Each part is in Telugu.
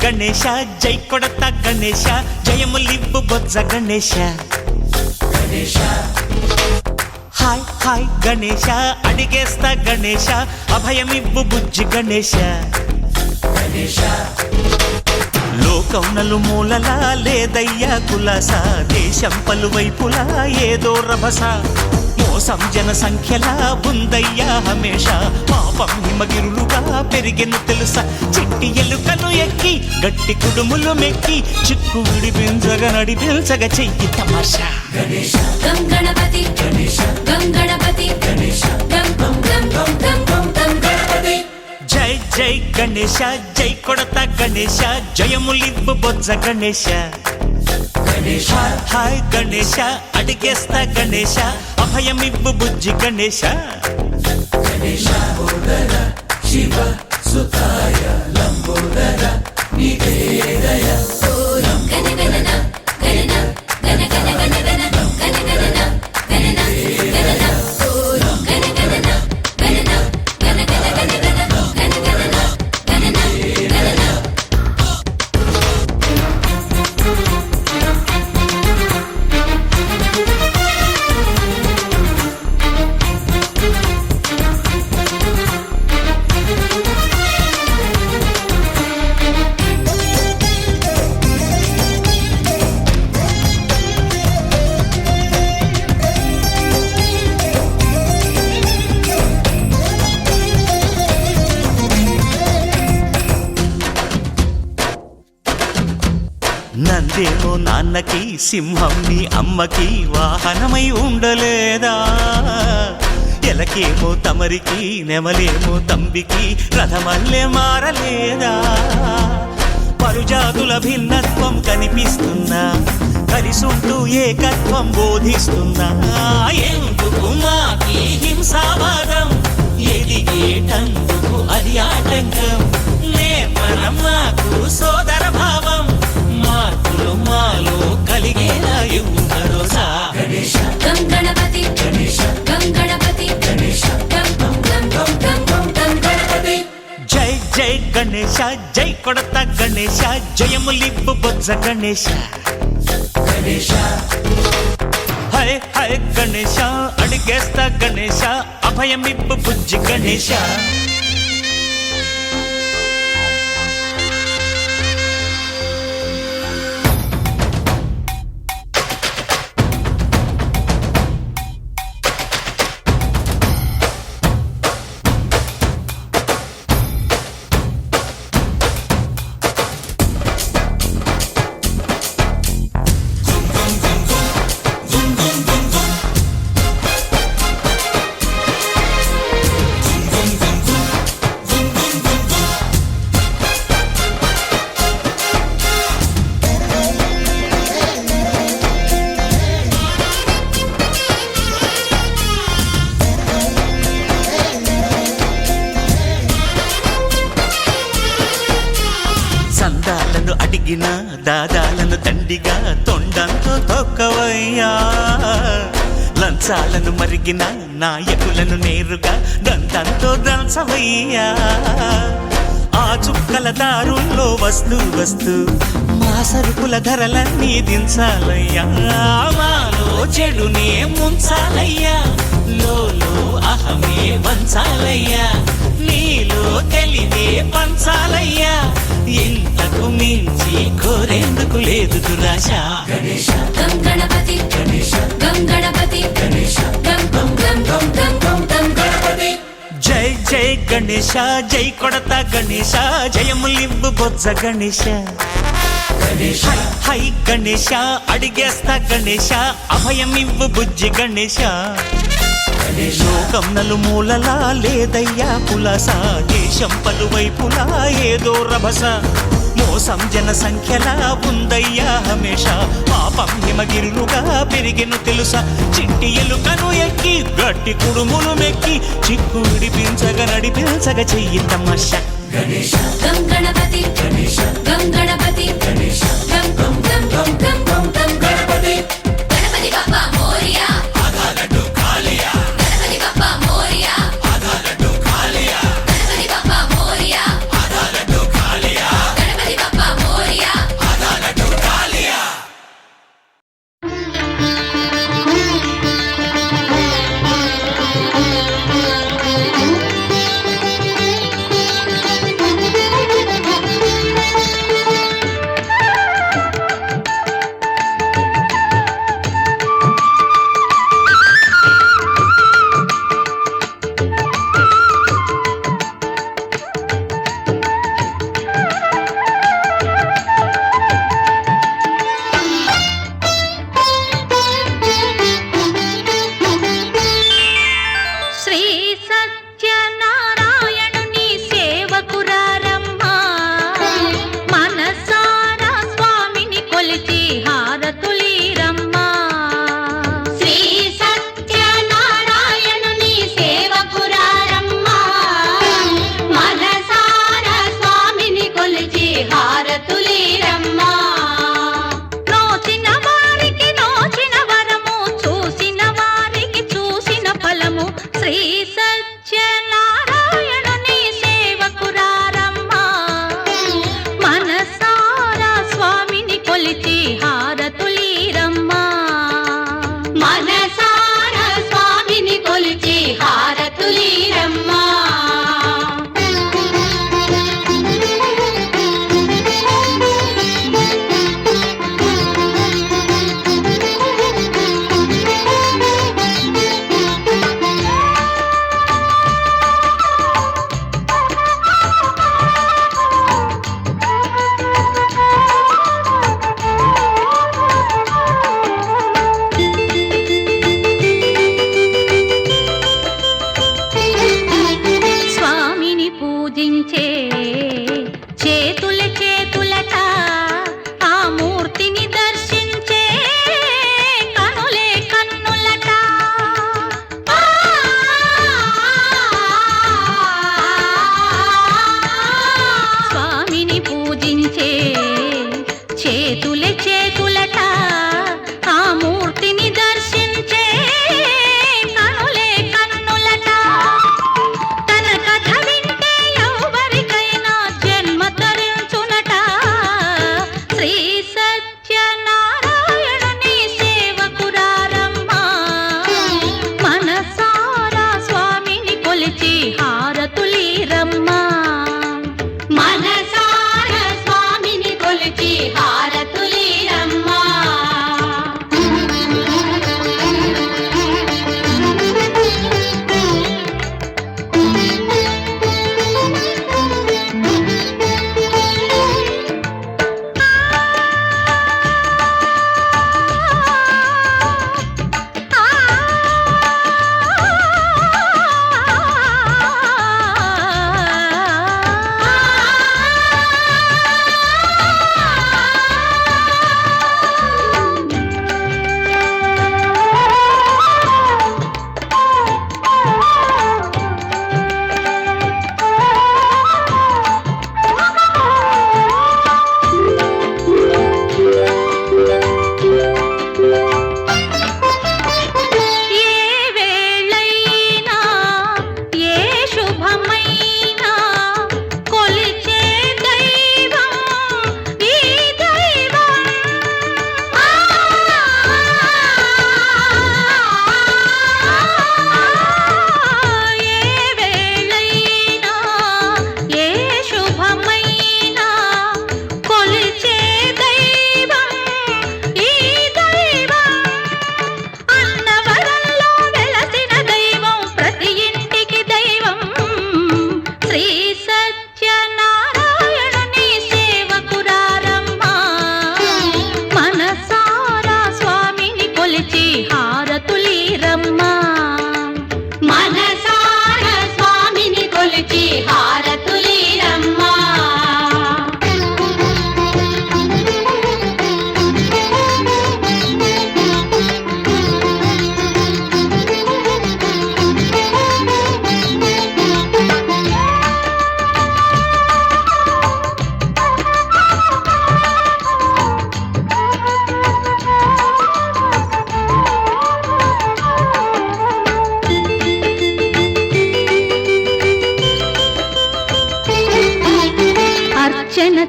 గణేశ జై కొడత గణేశ జయములివ్వు బొజ్జ గణేశ హాయ్ హాయ్ గణేశ అడిగేస్తా గణేశ అభయమివ్వు బుజ్జి గణేశ లోకం నలుమూలలా లేదయ్యా కులాస దేశం పలువైపులా ఏదో రభస మోసం జన సంఖ్యలా ఉందయ్యా హమేష పాపం హిమగిరులుగా పెరిగెను తెలుసా చిట్టి ఎలుకను ఎక్కి గట్టి కుడుములు మెక్కి చిక్కు విడిపించగా నడిపించగా చెయ్యి తమాషా గం గణపతి గం గణపతి గం గం గం గం గం గం గం గణపతి జై జై గణేశ జై కొడత గణేశ జయములివ్వు బొజ్జ గణేశ హాయ్ గణేశ అడిగేస్తా గణేశ అభయమివ్వు బుజ్జి గణేశ శివ సుతాయ లంబోదర నివేదయ గణ గణన గణన గణ గణ గణ గణ గణ గణన గణన గణన గణ గణన గణన గణ గణ గణ గణ గణ గణన గణన గణన నందేమో నాన్నకి సింహం నీ అమ్మకి వాహనమై ఉండలేదా ఎలకేమో తమరికి నెమలేమో తంబికి రథమల్లే మారలేదా పరుజాతుల భిన్నత్వం కనిపిస్తున్నా కలిసుంటూ ఏకత్వం బోధిస్తున్నా ఎందుకు మాకి హింసావాదం ఎదిగేటందుకు అది ఆటంకం నేపరం మాకు సోదర భావం మార్పులు మాలో కలిగేలా భరోసా గం గణపతి గం గణపతి గం గం గం గం గం గం గం గణపతి జై జై గణేశ జై కొడత గణేశ జయములివ్వు బొజ్జ గణేశ హై హై గణేశ అడిగేస్తా గణేశ అభయమివ్వు బుజ్జి గణేశ సందాలను అడిగిన దాదాలను దండిగా తొండంతో తొక్కవయ్యా లంచాలను మరిగిన నాయకులను నేరుగా దంతంతో దంచవయ్యా ఆ చుక్కల దారుల్లో వస్తూ వస్తూ మా సరుకుల ధరలన్నీ దించాలయ్యా మాలో చెడునే ముంచాలయ్యా లోలో అహమే వంచాలయ్యా నీలో తెలివే పంచాలయ్యా ఇంతకు మించి కోరేందుకు లేదు దురాశ గం గణపతి గం గణపతి గం గం గం గం గం గం గం గణపతి జై జై గణేశ జై కొడత గణేశ జయములివ్వు బొజ్జ గణేశ హై హై గణేశ అడిగేస్తా గణేశ అభయమివ్వు బుజ్జి గణేశ లోకం నలుమూలలా లేదయ్యా కులాస దేశం పలువైపులా ఏదో రభస మోసం జన సంఖ్యలా ఉందయ్యా హమేష పాపం హిమగిరులుగా పెరిగెను తెలుసా చిట్టి ఎలుకను ఎక్కి గట్టి కుడుములు మెక్కి చిక్కు విడిపించగా నడిపించగా చెయ్యి తమాష గణేశ గం గణపతి గణేశ గం గణపతి గణేశ గం గం గం గం గం గం గం గణపతి గణపతి బప్పా మోరియా ఆధా లడ్డు కాలియా గణపతి బప్పా మోరియా ఆధా లడ్డు కాలియా గణపతి బప్పా మోరియా ఆధా లడ్డు కాలియా గణపతి బప్పా మోరియా ఆధా లడ్డు కాలియా శ్రీ సత్యనారాయణుని సేవకురారమ్మా మనసారా స్వామిని కొలిచి హారతులీరమ్మా శ్రీ సత్యనారాయణుని సేవకురారమ్మా మనసారా స్వామిని కొలిచి హారతులీరమ్మా నోచిన వారికి నోచిన వరము చూసిన వారికి చూసిన ఫలము శ్రీ సత్యనారాయణుని సేవకురారమ్మా మనసారా స్వామిని కొలిచి హారతులీరమ్మా మనసారా స్వామిని కొలిచి హారతులీరమ్మా స్వామిని పూజించే చేతుల చేతులట ఆ మూర్తిని దర్శించే కనులే కన్నులట స్వామిని పూజించే చేతుల చేతులట ఆ మూర్తిని దర్శించే కనులే కన్నులట తన కథ వింటే ఎవరికైనా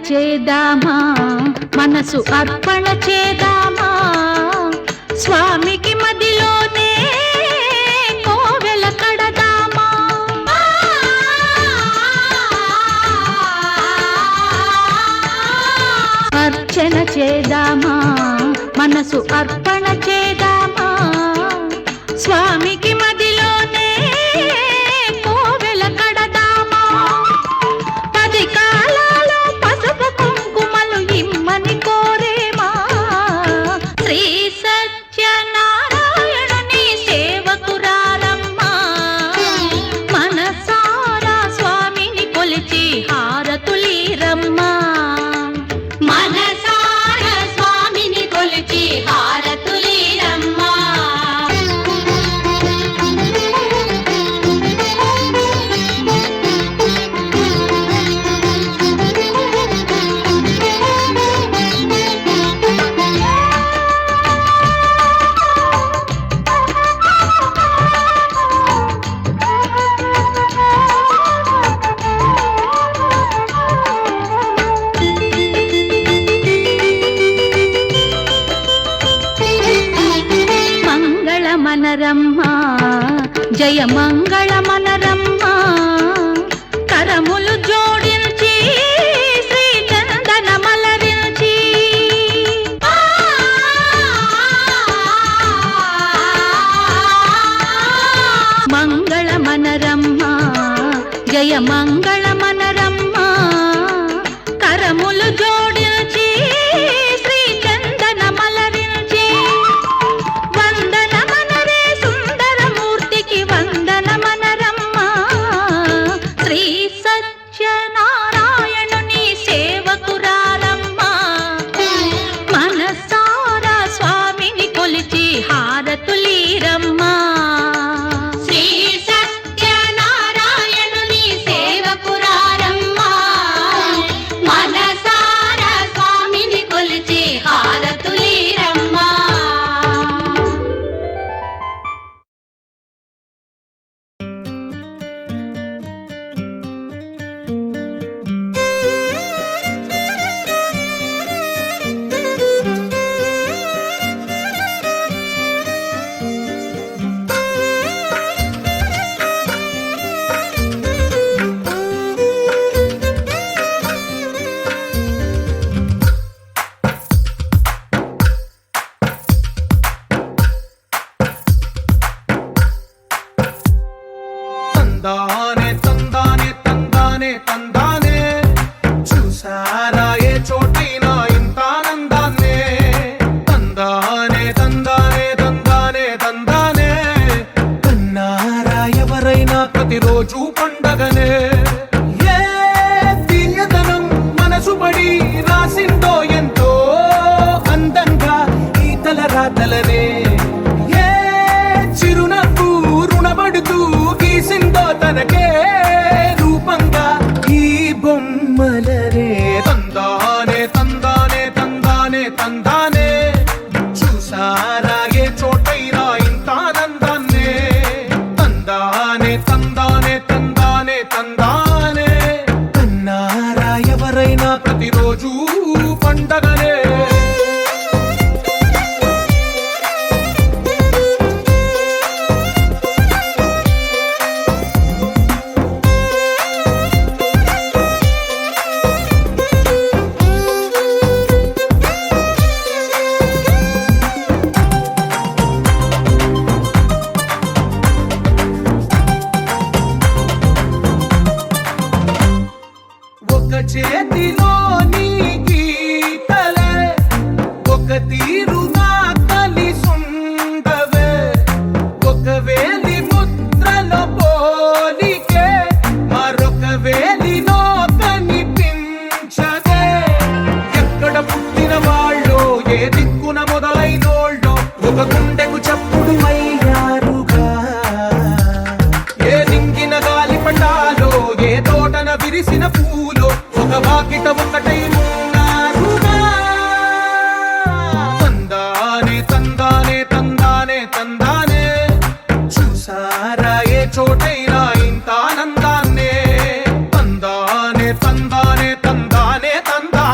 చేదామా మనసు అర్పణ చేదామా స్వామికి మదిలోనే కోవెల కడదామా అర్చన చేదామా మనసు అర్పణ చేదామా స్వామికి మదిలోనే కోవెల కడదామా 10 కాలాలు పసుపు కుంకుమలు ఇమ్మని కోరేమా శ్రీ సత్యనారాయణుని సేవకురారమ్మా మనసారా స్వామిని కొలిచి హారతులీరమ్మా మనసారా స్వామిని కొలిచి హారతులీరమ్మా మనరమ్మా జయ మంగళ మనరమ్మా కరములు జోడించి శ్రీ చందన మలరించి మంగళ మనరమ్మా జయ మంగళ మనరమ్మా కరములు జోడించి శ్రీ చందన మలరించి వందనమనరే సుందరమూర్తికి వందనమనరమ్మా శ్రీ సత్యనారాయణుని సేవకురారమ్మా మనసారా స్వామిని కొలిచి హారతులీరమ్మా శ్రీ సత్యనారాయణుని సేవకురారమ్మా మనసారా స్వామిని కొలిచి హారతులీరమ్మా తందానే తందానే తందానే తందానే చూసారా ఏ చోటైనా ఇంత ఆనందాన్నే తందానే తందానే తందానే తందానే కన్నారా ఎవరైనా ప్రతిరోజు పండగనే ఏ తీయదనం మనసు పడి రాసిందో ఎంతో అందంగా ఈ తలరాతలనే ఏ చిరునవ్వు రుణపడుతూ గీసిందో తనకే రూపంగా ఈ బొమ్మలనే తందానే తందానే తందానే తందానే చూసారా ఏ చోటైనా ఇంత ఆనందాన్నే తందానే తందానే తందానే తందానే కన్నారా ఎవరైనా ప్రతిరోజు పండగనే ఒక చేతిలోని గీతలే ఒక తీరుగా కలిసుండవే ఒక వేలి ముద్రల పోలికే మరొక వేలిలో కనిపించదే ఎక్కడ పుట్టిన వాళ్ళో ఏ దిక్కున మొదలైనోళ్ళో ఒక గుండెకు చప్పుడు అయ్యారుగా ఏ దింగిన గాలి పటాలో ఏ తోటన విరిసిన పూలో ఒక వాకిట ఒకటై ఉన్నారుగా తందానే తందానే తందానే తందానే చూసారా ఏ చోటైనా ఇంత ఆనందాన్నే తందానే తందానే తందానే తందానే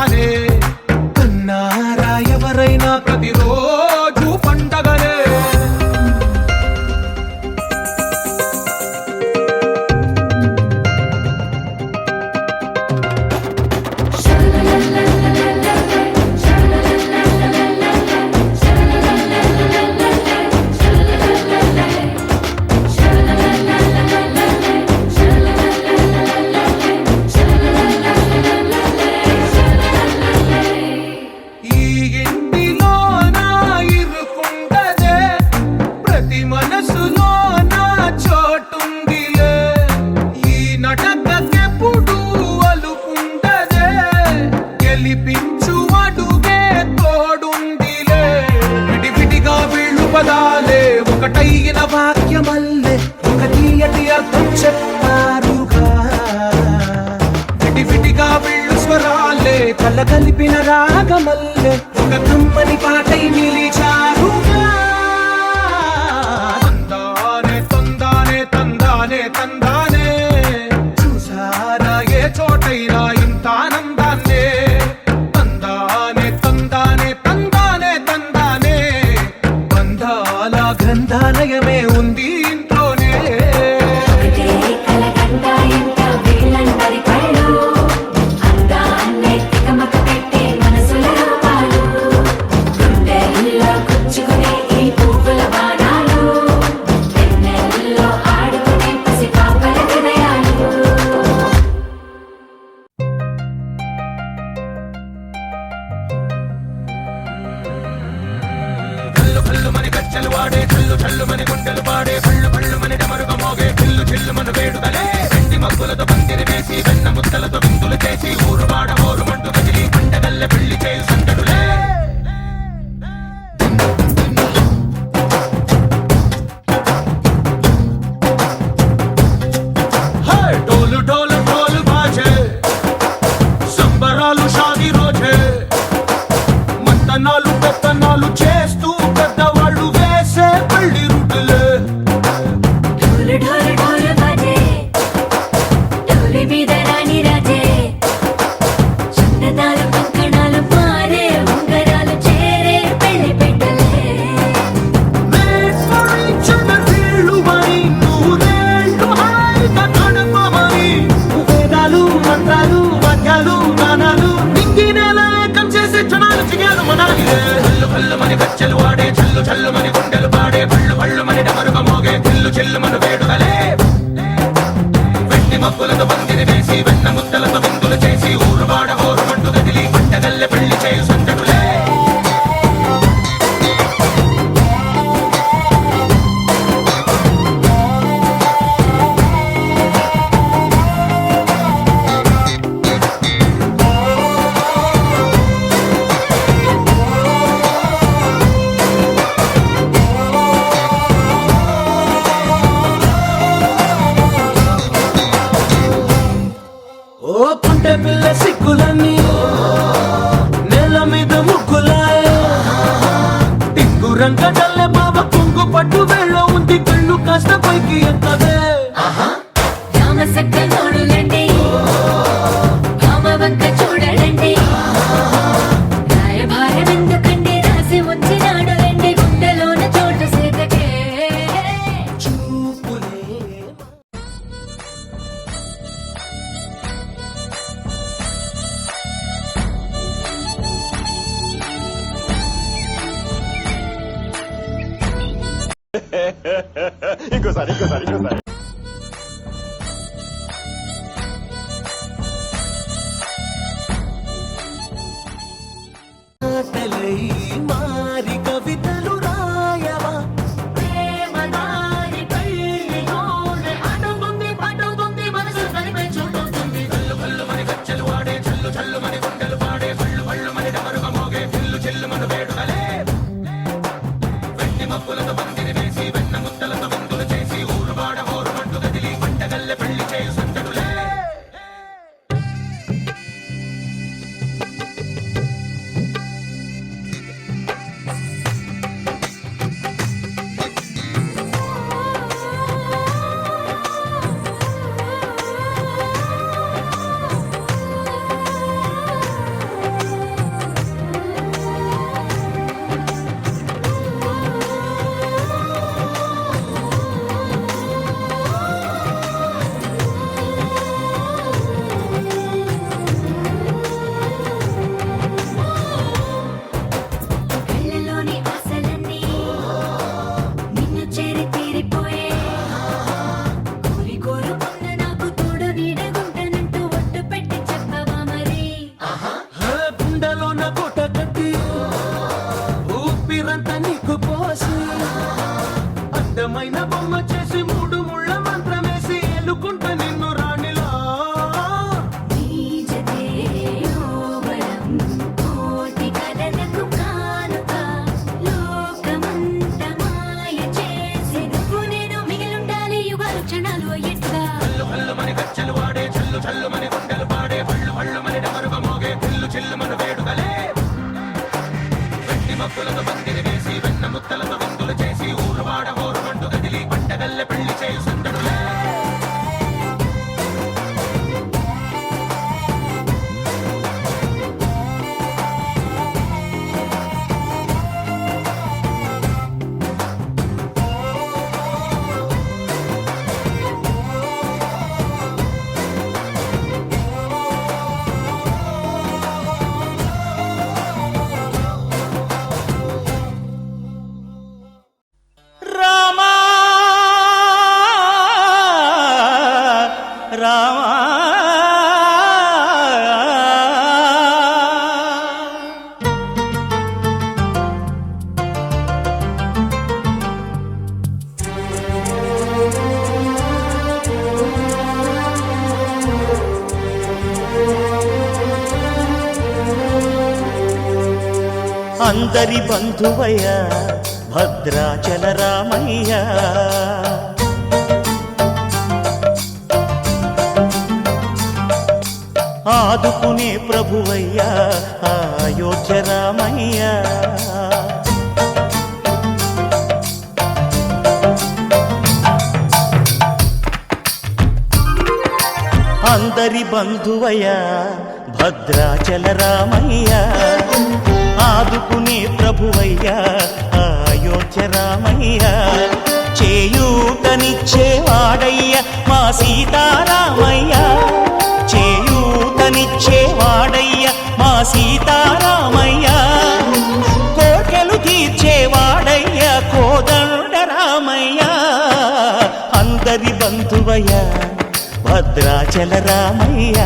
చల్లుమని గుండెలు పాడే పళ్ళు పళ్ళుమని డమరుగ మోగే చిల్లు చిల్లుమను వేడుదలే వెండి మబ్బులతో పందిరి వేసి వెన్న ముద్దలతో విందులు చేసి ఊరు వాడ ఊరు మంటు కదిలి పండగల్లె పెళ్లి చేయు సందడులే డోలు డోలు డోలు బాజే సంబరాలు షాది రోజే మంతనాలు పెత్తనాలు చేస్తూ పెద్దవాళ్ళు వేసే పెళ్లి రుటులే ఢోలు ఢోలు ఢోలు బాజే ఢోలి మీద రాణి రాజే చందనాలు కంకణాలు మారే ఉంగరాలు చేరే పెళ్లి పెట్టలే వీళ్ళు మరి నూరేళ్ళు హాయిగా గడపమని వేదాలు మంత్రాలు వాక్యాలు గానాలు నింగినేల ఏకం చేసే క్షణాలు చిగాలు మనాలి చల్లు కల్లుమని గచ్చెలు వాడే చల్లు చల్లుమని గుండెలు పాడే పళ్ళు పళ్ళుమని డమరుగ మోగే చిల్లు చిల్లుమను వేడుదలే వెండి మబ్బులతో పందిరి వేసి వెన్న ముద్దలతో విందులు చేసి ఊరు వాడ ఊరు మంటు గదిలి పంటగల్లె పెళ్లి చేయు సందడులే ఓ పుంటె పిల్ల సిక్కులన్నీ నేల మీద ముగ్గులాయ టింగు రంగడల్లె బాబ కుంగు పట్టు వెళ్ళ ఉంది కళ్ళు కాస్త పైకి ఎక్కదే రామ సక్క నోడులండి రామ వంక చూడడండి రాయభారం ఎందుకండి రాసి వచ్చినాడు రండి గుండెలోన చోటు సేతకే చూపులే ఇంకోసారి మాటలై మారి కవితలు రాయవా ప్రేమదారి కళ్ళిలోనే అడుగుంది పట్టుకుంది మనసు కలిపే చూడుతుంది కల్లు కల్లుమని గచ్చెలు వాడే చల్లు చల్లుమని గుండెలు పాడే పళ్ళు పళ్ళుమని డమరుగ మోగే చిల్లు చిల్లుమను వేడుదలే వెండి మబ్బులతో పందిరి వేసి వెన్న ముద్దలతో విందులు చేసి ఊరు వాడ ఊరు మంటు గదిలి పంటగల్లె పెళ్లి చేయు సందడులే కళ్ళలోని ఆశలన్నీ నిన్ను చేరి తీరిపోయే కోరి కోరుకున్న నాకు తోడు నీడగుంటానంటూ ఒట్టు పెట్టి చెప్పవా మరి గుండెలోన కోట కట్టి ఊపిరంతా నీకు పోసి అందమైన బొమ్మ చేసి మూడు ముళ్ళ మంత్రమేసి ఎలుకుంట నిన్ను రాణిలా నీజతే యోవరం కోటి కలలకు కానుక లోకమంత మాయ చేసి నువ్వు నేను మిగిలుండాలి యుగాలు క్షణాలు ఎట్లా కల్లు కల్లుమని గచ్చెలు వాడే చల్లు చల్లుమని గుండెలు పాడే పళ్ళు పళ్ళుమని డమరుగ మోగే చిల్లు చిల్లుమను వేడుదలే వెండి మబ్బులతో పందిరి వేసి వెన్న ముద్దలతో విందులు చేసి ఊరు వాడ ఊరు మంటు గదిలి పంటగల్లె పెళ్లి చేయు సందడులే అందరి బంధువయ్య భద్రాచల రామయ్య ఆదుకునే ప్రభువయ్య అయోధ్య రామయ్య అందరి బంధువయ్య భద్రాచల రామయ్య ఆదుకునే ప్రభువయ్య అయోధ్య రామయ్య చేయూతనిచ్చేవాడయ్య మా సీతారామయ్య చేయూతనిచ్చేవాడయ్య మా సీతారామయ్య కోర్కెలు తీర్చేవాడయ్య కోదండ రామయ్య అందరి బంధువయ్య భద్రాచల రామయ్య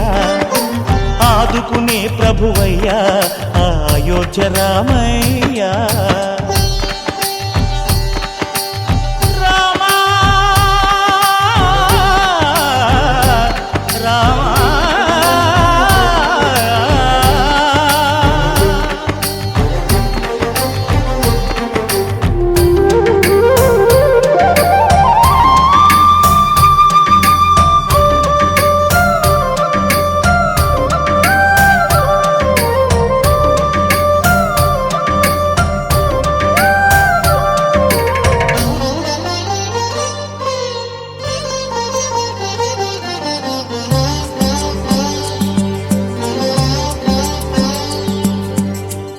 ఆదుకునే ప్రభువయ్య అయోధ్య రామయ్య రామా రామా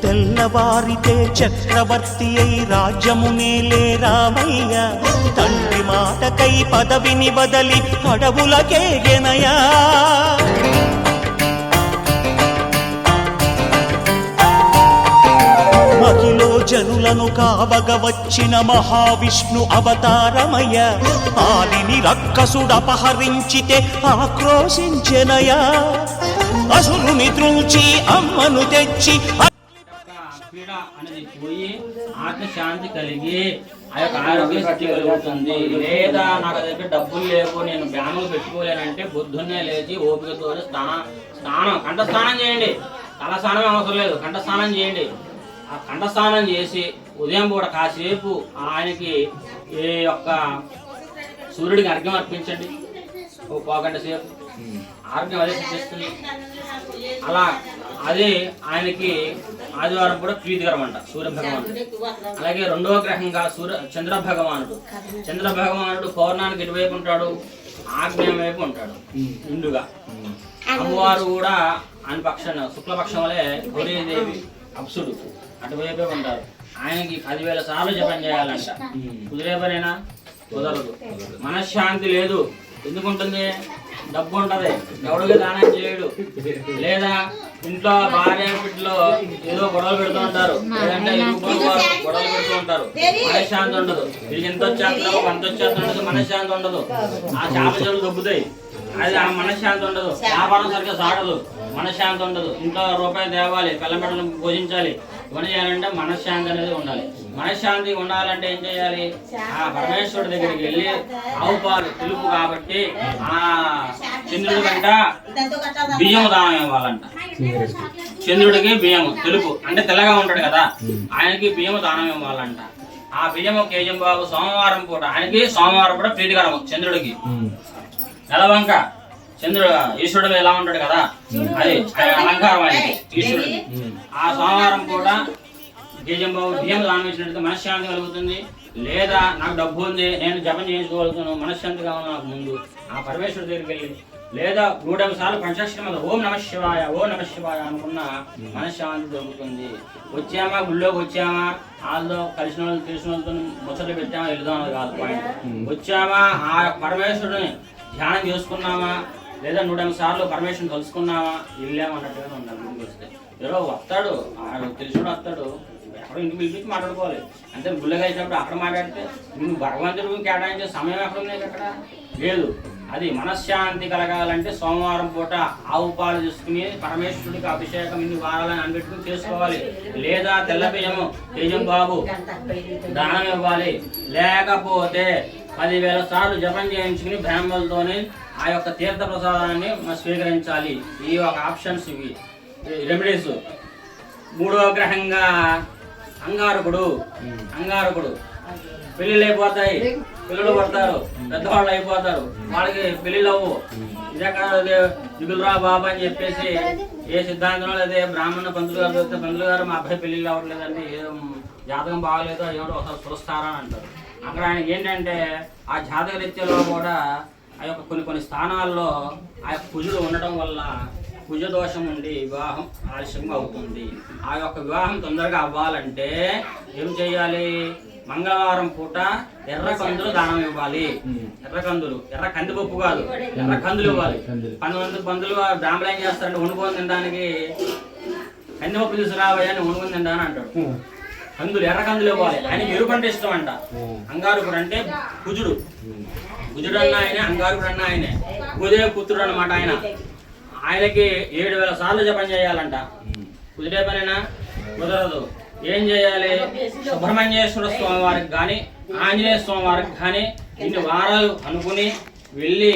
తెల్లవారితే చక్రవర్తి అయి రాజ్యమునేలే రామయ్య తండ్రి మాటకై పదవిని బదలి అడవులకేగెనయా మహిలో జనులను కావగ వచ్చిన మహావిష్ణు అవతారమయ్య ఆలిని రక్కసుడపహరించితే ఆక్రోశించెనయా అసురుని త్రుంచి అమ్మను తెచ్చి పీడ అనేది పోయి ఆత్మశాంతి కలిగి ఆ యొక్క ఆరోగ్య స్థితి కలుగుతుంది. లేదా నాకు దగ్గర డబ్బులు లేవు, నేను బ్యాములు పెట్టుకోలేనంటే పొద్దున్నే లేచి ఓపికతో కంఠస్నానం చేయండి. తల స్నానం అవసరం లేదు, కంఠస్నానం చేయండి. ఆ కంఠస్నానం చేసి ఉదయం పూట కాసేపు ఆయనకి ఈ యొక్క సూర్యుడికి అర్ఘ్యం అర్పించండి. ఓ పావుగంట సేపు ఆరోగ్యం అదే సిద్ధిస్తుంది. అలా అదే ఆయనకి ఆదివారం కూడా ప్రీతికరం అంట సూర్య భగవానుడు. అలాగే రెండవ గ్రహంగా చంద్ర భగవానుడు పౌర్ణానికి ఎటువైపు ఉంటాడు, ఆగ్నేయం వైపు ఉంటాడు నిండుగా. అమ్మవారు కూడా ఆయన పక్షాన శుక్లపక్షం వలె గౌరీదేవి అప్సుడు అటువైపే ఉంటారు. ఆయనకి 10,000 సార్లు జపం చేయాలంట. కుదిరే పనేనా? కుదరదు. మనశ్శాంతి లేదు. ఎందుకుంటుంది? డబ్బు ఉంటది, ఎవడికి దానం చేయడు. లేదా ఇంట్లో భార్య బిడ్డలో ఏదో గొడవలు పెడుతూ ఉంటారు, లేదంటే గొడవలు పెడుతూ ఉంటారు. మనశ్శాంతి ఉండదు. వీళ్ళకి ఎంత వచ్చేస్తారో అంత వచ్చేస్తుండదు, మనశ్శాంతి ఉండదు. ఆ చేప చెవులు దొబ్బుతాయి, అది ఆ మనశ్శాంతి ఉండదు. వ్యాపారం సరిగ్గా సాగదు, మనశ్శాంతి ఉండదు. ఇంట్లో రూపాయలు తేవాలి, పిల్లబిడ్డలు భోజించాలి. ఇవన్నీ చేయాలంటే మనశ్శాంతి అనేది ఉండాలి. మనశ్శాంతి ఉండాలంటే ఏం చేయాలి? ఆ పరమేశ్వరుడి దగ్గరికి వెళ్ళి ఆవు పాలు తెలుపు కాబట్టి ఆ చంద్రుడి కంట బియ్యం దానం ఇవ్వాలంట. చంద్రుడికి బియ్యం తెలుపు అంటే తెల్లగా ఉంటాడు కదా, ఆయనకి బియ్యం దానం ఇవ్వాలంట. ఆ బియ్యం కేజీ బాబు సోమవారం పూట, ఆయనకి సోమవారం పూట ప్రీతికరం చంద్రుడికి. నెలవంక చంద్రుడు ఈశ్వరుడు ఎలా ఉంటాడు కదా, అది అలంకారం ఆయనకి ఈశ్వరుడికి. ఆ సోమవారం పూట కేజీ బాబు బియ్యం దానం ఇచ్చినట్టు మనశ్శాంతి కలుగుతుంది. లేదా నాకు డబ్బు ఉంది, నేను జపం చేయించుకోగలుగుతాను, మనశ్శాంతిగా ఉన్నా నాకు ముందు ఆ పరమేశ్వరుడి దగ్గరికి వెళ్ళి, లేదా 150 సార్లు పంచాక్షరములు ఓం నమ శివాయ ఓం నమ శివాయ అనుకున్న మనశ్శాంతి దొరుకుతుంది. వచ్చామా గుళ్ళోకి వచ్చామా, వాళ్ళతో కలిసిన వాళ్ళు తెలిసిన వాళ్ళతో ముచ్చట్లు పెట్టామా వెళ్దాం అది కాదు పాయింట్. వచ్చామా ఆ పరమేశ్వరుడిని ధ్యానం చేసుకున్నామా, లేదా 150 సార్లు పరమేశ్వరుని కలుసుకున్నామా, వెళ్ళామన్నట్టుగా ఉండాలి. ముందుకు వస్తే ఎవరో వస్తాడు, తెలిసిన వస్తాడు, ఎక్కడ ఇంటికి పిలిపించి మాట్లాడుకోవాలి. అంటే గుళ్ళగా అయినప్పుడు అక్కడ మాట్లాడితే నువ్వు భగవంతుడికి కేటాయించే సమయం ఎక్కడ ఉన్నాయి, అక్కడ లేదు. అది మనశ్శాంతి కలగాలంటే సోమవారం పూట ఆవు పాలు తీసుకుని పరమేశ్వరుడికి అభిషేకం ఇన్ని వారాలని అనిపెట్టుకుని చేసుకోవాలి. లేదా తెల్ల బియ్యము తేజం బాబు దానం ఇవ్వాలి. లేకపోతే 10,000 సార్లు జపం చేయించుకుని బ్రాహ్మణులతోనే ఆ యొక్క తీర్థ ప్రసాదాన్ని స్వీకరించాలి. ఈ ఒక ఆప్షన్స్ ఇవి రెమెడీస్. 3వ గ్రహంగా అంగారకుడు అంగారకుడు పెళ్ళిళ్ళు అయిపోతాయి, పిల్లలు పడతారు, పెద్దవాళ్ళు అయిపోతారు, వాళ్ళకి పెళ్ళిళ్ళు అవ్వు. ఇదే కాదు దిగులురా బాబా అని చెప్పేసి ఏ సిద్ధాంతంలో అదే బ్రాహ్మణ పంతులు గారు చెప్తే పంతులు గారు మా అబ్బాయి పెళ్ళిళ్ళు అవ్వట్లేదండి, ఏదో జాతకం బాగలేదు, ఎవరో ఒకసారి చూస్తారా అని అంటారు. అక్కడ ఆయనకి ఏంటంటే ఆ జాతక రీత్యలో కూడా ఆ యొక్క కొన్ని స్థానాల్లో ఆ యొక్క కుజుడు ఉండటం వల్ల కుజ దోషం ఉండి వివాహం ఆలస్యంగా అవుతుంది. ఆ యొక్క వివాహం తొందరగా అవ్వాలంటే ఏం చేయాలి? మంగళవారం పూట ఎర్ర కందులు దానం ఇవ్వాలి. ఎర్ర కందులు, ఎర్ర కందిపప్పు కాదు, ఎర్ర కందులు ఇవ్వాలి. 12 పందులు బ్రాహ్మణులు ఏం చేస్తారంటే వండుకొని తినడానికి కందిపప్పు తీసుకురావయ్యా అని వండుకొని తింటా అని అంటాడు. కందులు, ఎర్ర కందులు ఇవ్వాలి. ఆయనకి ఎరుపంటే ఇష్టం అంట. అంగారకుడు అంటే కుజుడు, కుజుడు అన్న ఆయనే, అంగారకుడు అన్న ఆయనే, కుజే పుత్రుడు అన్నమాట. ఆయనకి 7000 సార్లు జపం చేయాలంట. కుదిరే పనేనా? కుదరదు. ఏం చేయాలి? సుబ్రహ్మణ్యేశ్వర స్వామి వారికి కానీ ఆంజనేయ స్వామి వారికి కానీ ఇన్ని వారాలు అనుకుని వెళ్ళి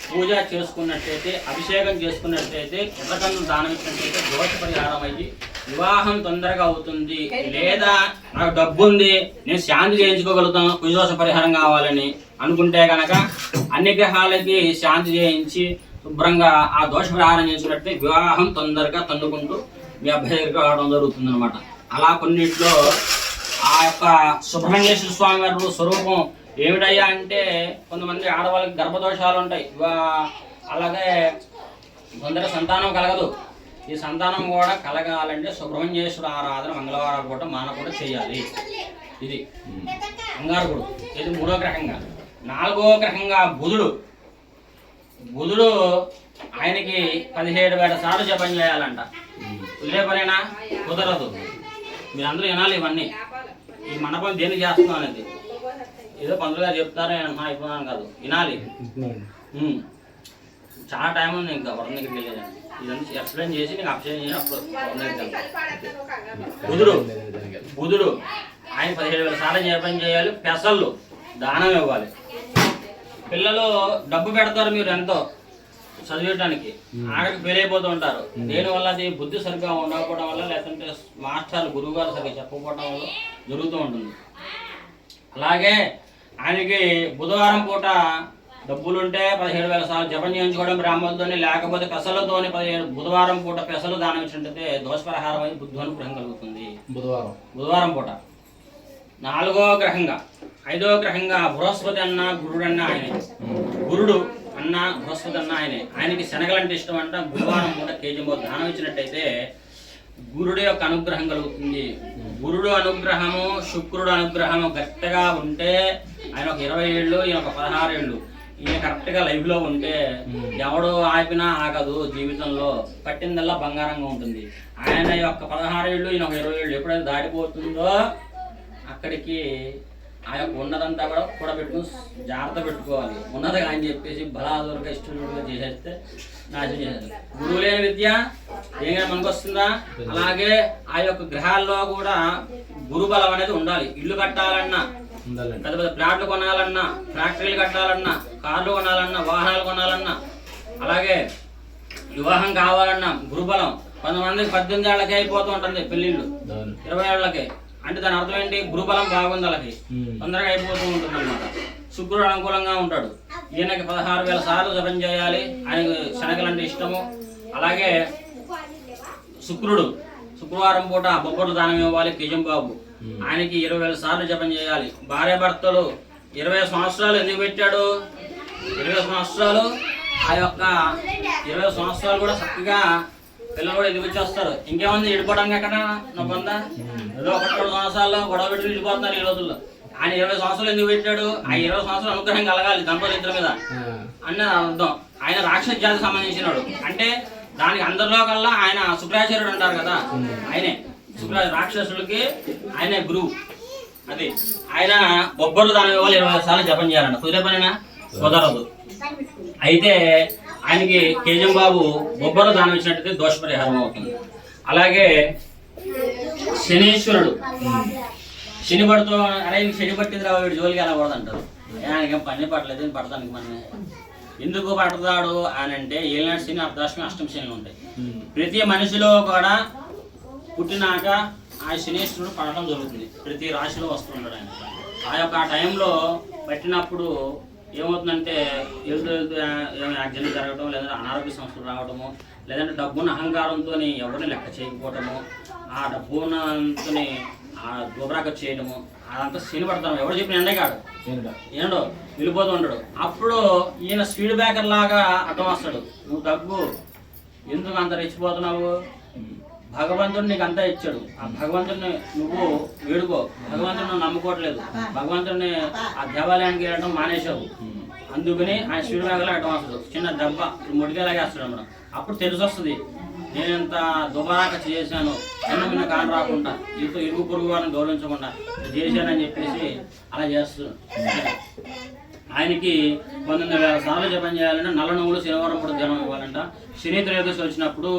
పూజ చేసుకున్నట్లయితే, అభిషేకం చేసుకున్నట్లయితే, ఎర్రకందులు దానం ఇచ్చినట్లయితే దోష పరిహారం అయ్యి వివాహం తొందరగా అవుతుంది. లేదా నాకు డబ్బు ఉంది, నేను శాంతి చేయించుకోగలుగుతాను, కుజదోష పరిహారం కావాలని అనుకుంటే కనుక అన్ని గ్రహాలకి శాంతి చేయించి శుభ్రంగా ఆ దోష పరిహారం చేసుకున్నట్టే వివాహం తొందరగా తన్నుకుంటూ మీ అబ్బాయి దగ్గరికి రావడం జరుగుతుంది అనమాట. అలా కొన్నిట్లో ఆ యొక్క సుబ్రహ్మణ్యేశ్వర స్వామి వారి స్వరూపం ఏమిటయ్యా అంటే, కొంతమంది ఆడవాళ్ళకి గర్భదోషాలు ఉంటాయి, అలాగే కొందరు సంతానం కలగదు. ఈ సంతానం కూడా కలగాలంటే సుబ్రహ్మణ్యేశ్వర ఆరాధన మంగళవారాలు పూట మానకుండా చేయాలి. ఇది అంగారకుడు. ఇది 3వ గ్రహంగా. 4వ గ్రహంగా బుధుడు. బుధుడు ఆయనకి 17,000 సార్లు జపం చేయాలంట. కుదిరే పనేనా? కుదరదు. మీరందరూ వినాలి ఇవన్నీ. ఈ మండపం దేనికి చేస్తున్నాం అనేది ఏదో పంతులు గారు చెప్తారు అయిపోయినాను కాదు, వినాలి. చాలా టైం ఉంది ఇంకా వరం దగ్గరికి వెళ్ళేదండి. ఇదంతా ఎక్స్ప్లెయిన్ చేసి నీకు అప్లైన్ చేసి అప్పుడు వరం దగ్గరికి వెళ్తాను. బుధుడు ఆయన 17,000 సార్లు జపం చేయాలి. పెసళ్ళు దానం ఇవ్వాలి. పిల్లలు డబ్బు పెడతారు మీరు ఎంతో చదివేయడానికి, ఆఖరికి పెళ్ళైపోతూ ఉంటారు. దేనివల్ల? అది బుద్ధి సరిగ్గా ఉండకపోవడం వల్ల, లేదంటే మాస్టర్లు గురువు గారు సరిగ్గా చెప్పకపోవడం వల్ల జరుగుతూ ఉంటుంది. అలాగే ఆయనకి బుధవారం పూట డబ్బులుంటే 17,000 సార్లు జపం చేయించుకోవడం బ్రాహ్మణులతోని, లేకపోతే పెసలతోని 15 బుధవారం పూట పెసలు దానం ఇచ్చినట్టయితే దోషపరిహారం అయి బుద్ధి అనుగ్రహం కలుగుతుంది. బుధవారం పూట. 4వ గ్రహంగా 5వ గ్రహంగా బృహస్పతి అన్న గురుడు అన్న ఆయనే. గురుడు అన్న బృహస్పతి అన్న ఆయనే. ఆయనకి శనగలంటే ఇష్టం అంట. గురువారం పూట కేజీంబో దానం ఇచ్చినట్టయితే గురుడు యొక్క అనుగ్రహం కలుగుతుంది. గురుడు అనుగ్రహము, శుక్రుడు అనుగ్రహము గట్టిగా ఉంటే, ఆయన ఒక 20 ఏళ్ళు, ఈయన ఒక 16 ఏళ్ళు, ఈయన కరెక్ట్గా లైఫ్లో ఉంటే ఎవడు ఆపినా ఆగదు. జీవితంలో పట్టిందల్లా బంగారంగా ఉంటుంది. ఆయన యొక్క 16 ఏళ్ళు, ఈయన ఒక 20 ఏళ్ళు ఎప్పుడైతే దాటిపోతుందో అక్కడికి ఆ యొక్క ఉన్నదంతా కూడా పెట్టుకుని జాగ్రత్త పెట్టుకోవాలి. ఉన్నది అని చెప్పేసి బలాదురుగా ఇష్టంగా చేసేస్తే నాశనం చేసేది. గురువు లేని విద్య ఏమైనా మనకు వస్తుందా? అలాగే ఆ యొక్క గ్రహాల్లో కూడా గురుబలం అనేది ఉండాలి. ఇల్లు కట్టాలన్నా, పెద్ద పెద్ద ప్లాట్లు కొనాలన్నా, ఫ్యాక్టరీలు కట్టాలన్నా, కార్లు కొనాలన్నా, వాహనాలు కొనాలన్నా, అలాగే వివాహం కావాలన్నా గురుబలం. కొంతమందికి 18 ఏళ్ళకే అయిపోతూ ఉంటుంది పెళ్ళిళ్ళు, 20 ఏళ్ళకే. అంటే దాని అర్థం ఏంటి? గురుబలం బాగుంది, వాళ్ళకి తొందరగా అయిపోతూ ఉంటుంది అనమాట. శుక్రుడు అనుకూలంగా ఉంటాడు. ఈయనకి 16,000 సార్లు జపం చేయాలి. ఆయనకు శనగలంటే ఇష్టము. అలాగే శుక్రవారం పూట బొబ్బర్లు దానం ఇవ్వాలి. కేజంబాబు ఆయనకి 20,000 సార్లు జపం చేయాలి. భార్య భర్తలు 20 సంవత్సరాలు ఎందుకు పెట్టాడు? 20 సంవత్సరాలు ఆ యొక్క 20 సంవత్సరాలు కూడా చక్కగా పిల్లలు కూడా ఎదుగు వచ్చేస్తారు. ఇంకేముంది విడిపోవడానికి ఎక్కడ నొప్పందా? ఏదో 1-2 సంవత్సరాల్లో గొడవ పెట్టి విడిపోతున్నారు ఈ రోజుల్లో. ఆయన 20 సంవత్సరాలు ఎందుకు పెట్టాడు? ఆ 20 సంవత్సరాలు అనుగ్రహం కలగాలి దంపతుల ఇద్దరి మీద అన్న అర్థం. ఆయన రాక్షస జాతికి సంబంధించినాడు. అంటే దానికి అందరిలో కల్లా ఆయన శుక్రాచార్యుడు అంటారు కదా, ఆయనే రాక్షసులకి ఆయనే గురువు. అది ఆయన బొబ్బర్లు దాని ఇవ్వాలి. 20 సార్లు జపం చేయాలంట. కుదిరే పనేనా? కుదరదు. అయితే ఆయనకి కేజంబాబు బొబ్బర్లు దానం ఇచ్చినట్టయితే దోష పరిహారం అవుతుంది. అలాగే శనీశ్వరుడు, శని పడుతూ అరే శని పట్టింది రా వీడు జోలికి వెళ్ళకూడదు అంటారు. ఆయనకేం పని పట్టలేదు, పడతానికి మన ఎందుకు పడతాడు అని అంటే ఏళ్ళ శని, అర్ధాష్టమి, అష్టమి శని ఉంటాయి. ప్రతి మనిషిలో కూడా పుట్టినాక ఆ శనీశ్వరుడు పడటం జరుగుతుంది. ప్రతి రాశిలో వస్తుంటాడు ఆయన. ఆ యొక్క ఆ టైంలో పట్టినప్పుడు ఏమవుతుందంటే ఎదురు యాక్సిడెంట్ జరగడం, లేదంటే అనారోగ్య సమస్యలు రావడము, లేదంటే డబ్బున్న అహంకారంతో ఎవరిని లెక్క చేయకపోవటము, ఆ డబ్బుతో ఆ దుబరాక చేయడము, అదంతా శని పడతాం. ఎవరు చెప్పిన ఎండే కాదు, ఏండో వెళ్ళిపోతూ ఉంటాడు. అప్పుడు ఈయన స్పీడ్ బ్రేకర్ లాగా అడ్డం వస్తాడు. నువ్వు తగ్గు, ఎందుకు అంత రెచ్చిపోతున్నావు, భగవంతుడు నీకు అంతా ఇచ్చాడు, ఆ భగవంతుడిని నువ్వు వేడుకో, భగవంతుడిని నువ్వు నమ్ముకోవట్లేదు, భగవంతుడిని ఆ దేవాలయానికి వెళ్ళడం మానేశావు, అందుకని ఆయన స్పీడ్ బ్రేకర్లా అడ్డం వస్తాడు. చిన్న దెబ్బ ముడికేలాగే వస్తాడు అన్నమాట. అప్పుడు తెలిసి వస్తుంది, నేను ఇంత దుబారాక చేశాను, చిన్న కాని రాకుండా, ఇరుగు పొరుగు వారిని గౌరవించకుండా చేశానని చెప్పేసి అలా చేస్తున్నాడు. ఆయనకి 19,000 సార్లు జపం చేయాలంటే నల్ల నువ్వులు శనివారం పూట జనం ఇవ్వాలంట. శని త్రయోదశి వచ్చినప్పుడు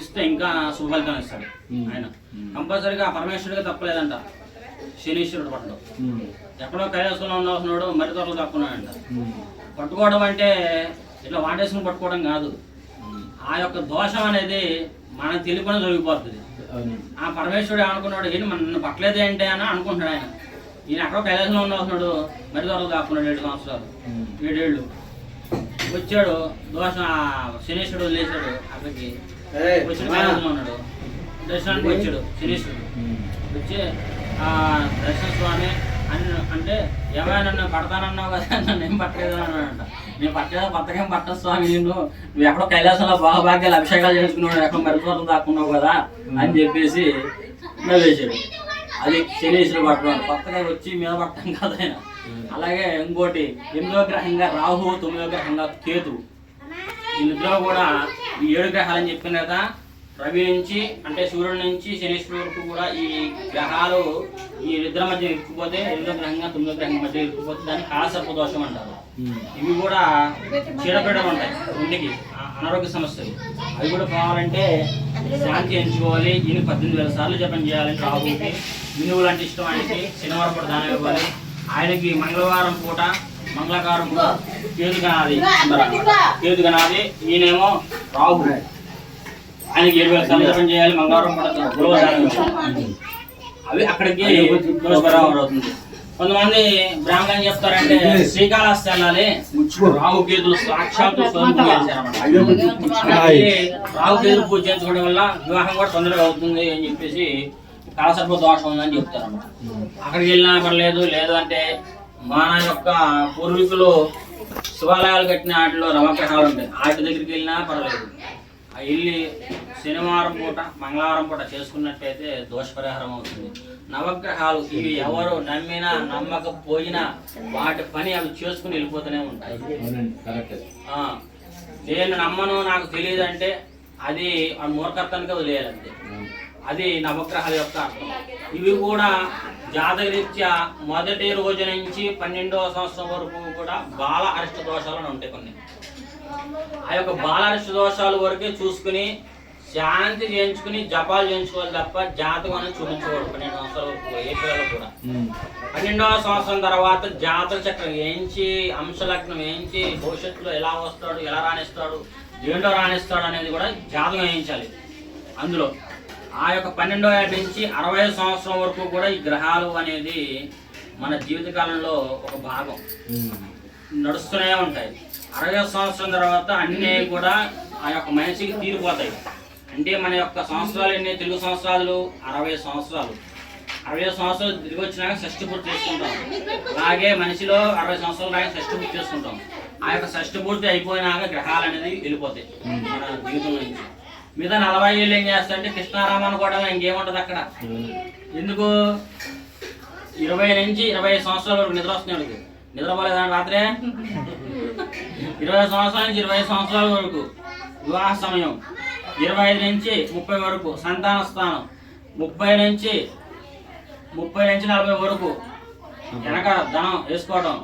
ఇస్తే ఇంకా శుభ ఫలితం ఇస్తాడు ఆయన. కంపల్సరీగా పరమేశ్వరుడిగా తప్పలేదంట శనీశ్వరుడు పట్టడం. ఎక్కడో కైలాసంలో ఉన్నవాడు మరి త్వరలు తప్పున్నాడంట. పట్టుకోవడం అంటే ఇట్లా వాటేసుకుని పట్టుకోవడం కాదు, ఆ యొక్క దోషం అనేది మనకు తెలియకుండా జరిగిపోతుంది. ఆ పరమేశ్వరుడు ఏమనుకున్నాడు, ఏంటి నన్ను పట్టలేదు ఏంటి అని అనుకుంటున్నాడు ఆయన. ఈయన ఎక్కడో కైలాసంలో ఉన్నవాడు మరి త్వరలు దాక్కున్నాడు 7 సంవత్సరాలు 7 ఏళ్ళు. వచ్చాడు దోషం, శనీశ్వరుడు వదిలేశాడు. అక్కడికి వచ్చిన కైలాసంలో ఉన్నాడు, దర్శనానికి వచ్చాడు శనీశ్వరుడు. వచ్చి దర్శన స్వామి అని అంటే, ఏమైనా నన్ను పడతానన్నావు కదా, నన్ను ఏం పట్టలేదు అన్నాడంట. నేను పట్టలేదు, పట్టకేం పట్టదు స్వామి, నువ్వు ఎక్కడో కైలాసంలో భాగ్యాలు అభిషేకాలు చేసుకున్నాడు, ఎక్కడో మరికొరలు దాక్కున్నావు కదా అని చెప్పేసి నవ్వేశాడు. అది శనీశ్వరుడు పట్టడం, కొత్తగా వచ్చి మీద పట్టడం కాదు ఆయన. అలాగే ఇంకోటి 8వ గ్రహంగా రాహు, 9వ గ్రహంగా కేతు, వీళ్ళిద్దరూ కూడా ఈ 7 గ్రహాలని చెప్పిన కదా. రవి నుంచి అంటే సూర్యుడి నుంచి శనీశ్వరుడు వరకు కూడా ఈ గ్రహాలు ఈ నిద్ర మధ్య ఇరుక్కుపోతే 8వ గ్రహంగా 9వ గ్రహం మధ్య ఇరుక్కుపోతే దాన్ని కాలసర్ప దోషం అంటారు. ఇవి కూడా చీడపీడలు ఉంటాయి ఒంటికి, అనారోగ్య సమస్యలు. అవి కూడా పోవాలంటే శాంతి ఎంచుకోవాలి. ఈయన 18,000 సార్లు జపం చేయాలి. రాహుకి మినువులు అంటే ఇష్టం, ఆయనకి శనివారం పూట దానం ఇవ్వాలి. ఆయనకి మంగళవారం పూట మంగళకారం పూట కేతు గణాది, ఈయనేమో రాహు. ఆయనకి 7,000 సార్లు జపం చేయాలి. మంగళవారం పూట గురువారం అవి అక్కడికి అవుతుంది. కొంతమంది బ్రాహ్మణులు చెప్తారంటే శ్రీకాళహస్తి వెళ్ళాలి, రాహు కేతులు సాక్షాత్తు రాహు కేతులు పూజ చేసుకోవడం వల్ల వివాహం కూడా తొందరగా అవుతుంది అని చెప్పేసి కాలసర్ప దోషం ఉందని చెప్తారు అన్నమాట. అక్కడికి వెళ్ళినా పర్లేదు, లేదు అంటే మన యొక్క పూర్వీకులు శివాలయాలు కట్టిన వాటిలో నవగ్రహాలు ఉంటాయి, వాటి దగ్గరికి వెళ్ళినా పర్లేదు. ఆ వెళ్ళి శనివారం పూట మంగళవారం పూట చేసుకున్నట్టయితే దోష పరిహారం అవుతుంది. నవగ్రహాలు ఇవి ఎవరు నమ్మినా నమ్మకపోయినా వాటి పని అవి చేసుకుని వెళ్ళిపోతూనే ఉంటాయి. నేను నమ్మను, నాకు తెలియదు అంటే అది ఆ మూర్ఖత్వానికి వదిలేయాలంతే. అది నవగ్రహాల యొక్క అర్థం. ఇవి కూడా జాతకరీత్యా మొదటి రోజు నుంచి 12వ సంవత్సరం వరకు కూడా బాల అరిష్ట దోషాలు ఉంటాయి. కొన్ని ఆ యొక్క బాల అరిష్ట దోషాల వరకే చూసుకుని శాంతి చేయించుకుని జపాలు చేయించుకోవాలి తప్ప జాతకం అనేది చూపించకూడదు. 12 సంవత్సరాల వరకు ఏ పిల్లలు కూడా 12వ సంవత్సరం తర్వాత జాతక చక్రం వేయించి అంశలగ్నం వేయించి భవిష్యత్తులో ఎలా వస్తాడు, ఎలా రాణిస్తాడు, ఏంటో రాణిస్తాడు అనేది కూడా జాతకం వేయించాలి. అందులో ఆ యొక్క 12వ ఏట నుంచి 60వ సంవత్సరం వరకు కూడా ఈ గ్రహాలు అనేది మన జీవితకాలంలో ఒక భాగం నడుస్తూనే ఉంటాయి. 60వ సంవత్సరం తర్వాత అన్నీ కూడా ఆ యొక్క మనిషికి తీరిపోతాయి. అంటే మన యొక్క సంవత్సరాలు ఎన్ని, తెలుగు సంవత్సరాలు 60 సంవత్సరాలు. 60 సంవత్సరాలు తిరిగి వచ్చినాక షష్ఠి పూర్తి చేసుకుంటాం. అలాగే మనిషిలో 60 సంవత్సరాలు రాగా షష్ఠి పూర్తి చేసుకుంటాం. ఆ యొక్క షష్ఠి పూర్తి అయిపోయినాక గ్రహాలు అనేది వెళ్ళిపోతాయి మన జీవితం నుంచి. మిగతా 40 ఏళ్ళు ఏం చేస్తారంటే కృష్ణారామ అనుకోవడం, ఇంకేముంటది అక్కడ. ఎందుకు 20 నుంచి 25 సంవత్సరాల వరకు నిద్ర వస్తున్నాడు, నిద్రపోలేదని రాత్రే. 20 సంవత్సరాల నుంచి 25 సంవత్సరాల వరకు వివాహ సమయం, 25 నుంచి 30 వరకు సంతాన స్థానం, 30 నుంచి 40 వరకు వెనక ధనం వేసుకోవడం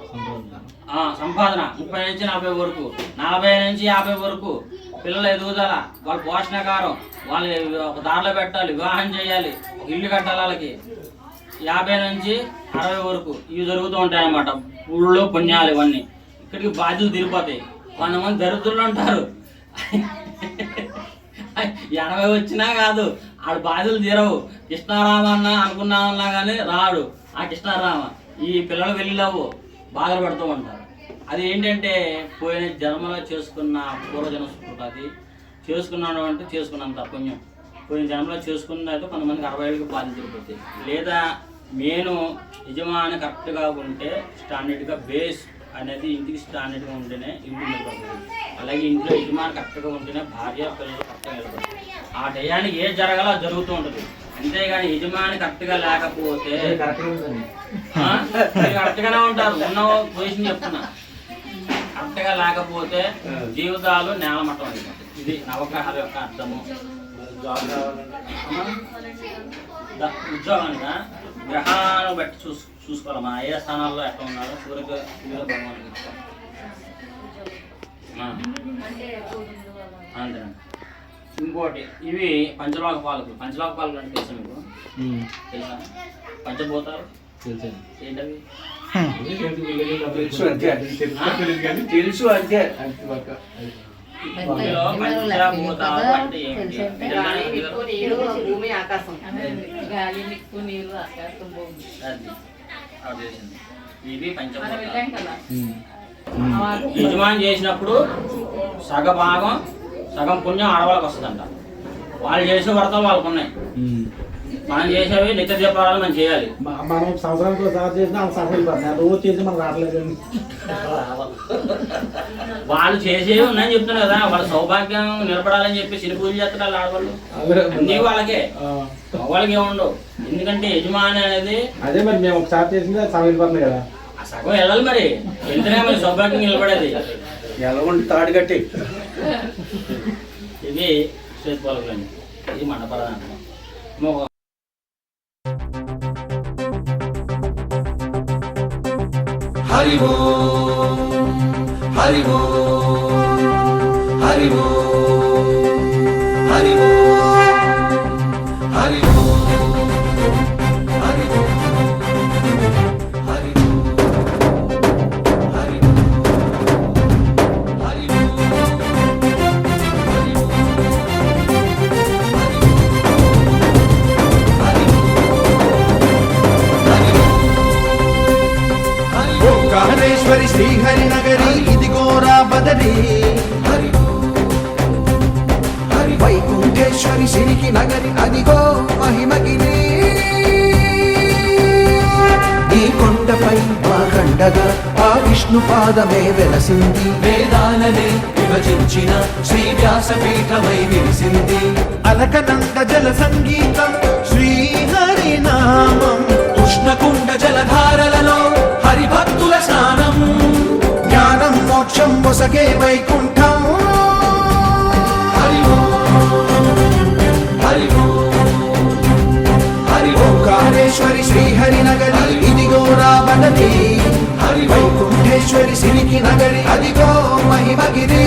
సంపాదన, 30 నుంచి 40 వరకు, 40 నుంచి 50 వరకు పిల్లల ఎదుగుదల, వాళ్ళ పోషణకారం, వాళ్ళు ఒక దారిలో పెట్టాలి, వివాహం చేయాలి, ఇల్లు కట్టాలి వాళ్ళకి. 50 నుంచి 60 వరకు ఇవి జరుగుతూ ఉంటాయి అన్నమాట. ఊళ్ళో పుణ్యాలు ఇవన్నీ. ఇక్కడికి బాధ్యతలు తిరిగిపోతాయి. కొంతమంది దరిద్రులు ఉంటారు, 80 వచ్చినా కాదు, ఆడు బాధలు తీరవు. కృష్ణారామ అన్న అనుకున్నామన్నా కానీ రాడు ఆ కృష్ణారామ. ఈ పిల్లలు వెళ్ళిలేవు బాధలు పడుతూ ఉంటారు. అది ఏంటంటే పోయిన జన్మలో చేసుకున్న పూర్వజన సుకృతి. చేసుకున్నాడు అంటే చేసుకున్నంత పుణ్యం. పోయిన జన్మలో చేసుకున్నట్టు కొంతమందికి 60 ఏళ్ళకి బాధించకపోతే, లేదా నేను యజమాని కరెక్ట్గా ఉంటే స్టాండర్డ్గా బేస్ అనేది ఇంటికి స్టాండర్డ్గా ఉంటేనే ఇంటి నిలబడుతుంది. అలాగే ఇంట్లో యజమాని కరెక్ట్గా ఉంటేనే భార్య పిల్లలు కరెక్ట్గా నిలబడుతుంది. ఆ టయానికి ఏ జరగాలో జరుగుతూ ఉంటుంది. అంతేగాని యజమాని కరెక్ట్గా లేకపోతే కరెక్ట్గానే ఉంటారు. ఉన్న పొజిషన్ చెప్తున్నా. కరెక్ట్గా లేకపోతే జీవితాలు నేలమట్టం అయిపోతాయి. ఇది నవగ్రహాల యొక్క అర్థము. ఉద్యోగానిక గ్రహాలను బట్టి చూసుకోవాలి. మన ఏ స్థానాల్లో ఎట్లా ఉన్నారో సూర్య భగవాన్ అంతేనండి. ఇంకోటి ఇవి పంచలోక పాలకులు. పంచలోక పాలకులు అంటే తెలుసా మీకు? తెలుసా? పంచభూతాలు ఏంటవి? తెలుసు అంతే. పంచభూతాలు అంటే ఏంటి? భూమి ఆకాశం, గాలి, నిప్పు, నీరు, ఆకాశం, భూమి. ఇవి పంచభూతాలు. యజమాని చేసినప్పుడు సగం పుణ్యం ఆడవాళ్ళకి వస్తుందంట. వాళ్ళు చేసిన వ్రతాలు వాళ్ళకు ఉన్నాయి. మనం చేసేవి నిత్య దీపారాలు మనం చేయాలి. మనం సంవత్సరానికి ఒకసారి చేసినా రోజు చేసి మనం రావట్లేదు. వాళ్ళు చేసేవి ఉన్నాయని చెప్తున్నారు కదా. వాళ్ళ సౌభాగ్యం నిలబడాలని చెప్పి సిరి పూజలు చేస్తారు ఆడవాళ్ళు. అన్నీ వాళ్ళకే, వాళ్ళకి ఏముండవు. ఎందుకంటే యజమాని అనేది అదే మరి మేము ఒకసారి చేసింది సగం వెళ్ళిపోతుంది కదా. ఆ సగం వెళ్ళాలి. మరి వెళ్తేనే మరి సౌభాగ్యం నిలబడేది. ఎలా ఉండి తాడు కట్టి ఇది శ్వేతపాలకులండి. ఇది మండపరాధం. హరి ఓం హరి ఓం హరి ఓం హరి ఓం హరి ఓం హరి ఓం హరి ఓం హరి ఓంకారేశ్వరి శ్రీహరి నగరి ఇదిగోరా బదరి. వైకుంఠేశ్వరి సిరికి నగరి అదిగో మహిమగిరి. ఈ కొండపై మా గండగా ఆ విష్ణు పాదమే వెలసింది. వేదాలనే విభజించిన శ్రీ వ్యాసపీఠమై విరిసింది. అలకనంద జల సంగీతం శ్రీహరి నామం. ఉష్ణకుండ జలధారలలో హరిభక్తుల స్నానం. జ్ఞానం మోక్షం మొసగే వైకుంఠం. హరి ఓం హరి ఓం హరి ఓం ఓంకారేశ్వరి శ్రీహరి నగరి ఇదిగోరా బదరి. హరి ఓం వైకుంఠేశ్వరి సిరికి నగరి అదిగో మహిమగిరి.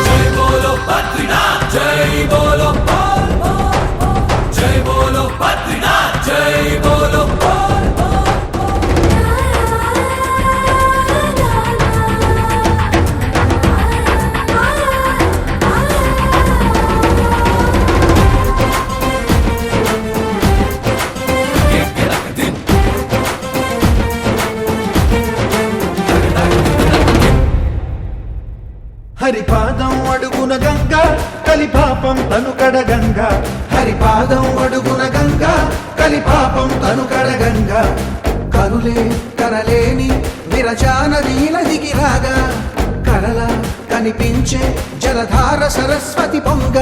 జై బోలో బద్రీనాథ్ జై బోలో జై బోలో బద్రీనాథ్ జై బోలో. హరిపాదం అడుగున గంగా కలిపాపం తను కడగంగా. హరిపాదం అడుగున గంగా కలిపాపం తను కడగంగా. కరులే కరలేని విరచానది నదికి రాగా. కరలా కనిపించే జలధార సరస్వతి పొంగ.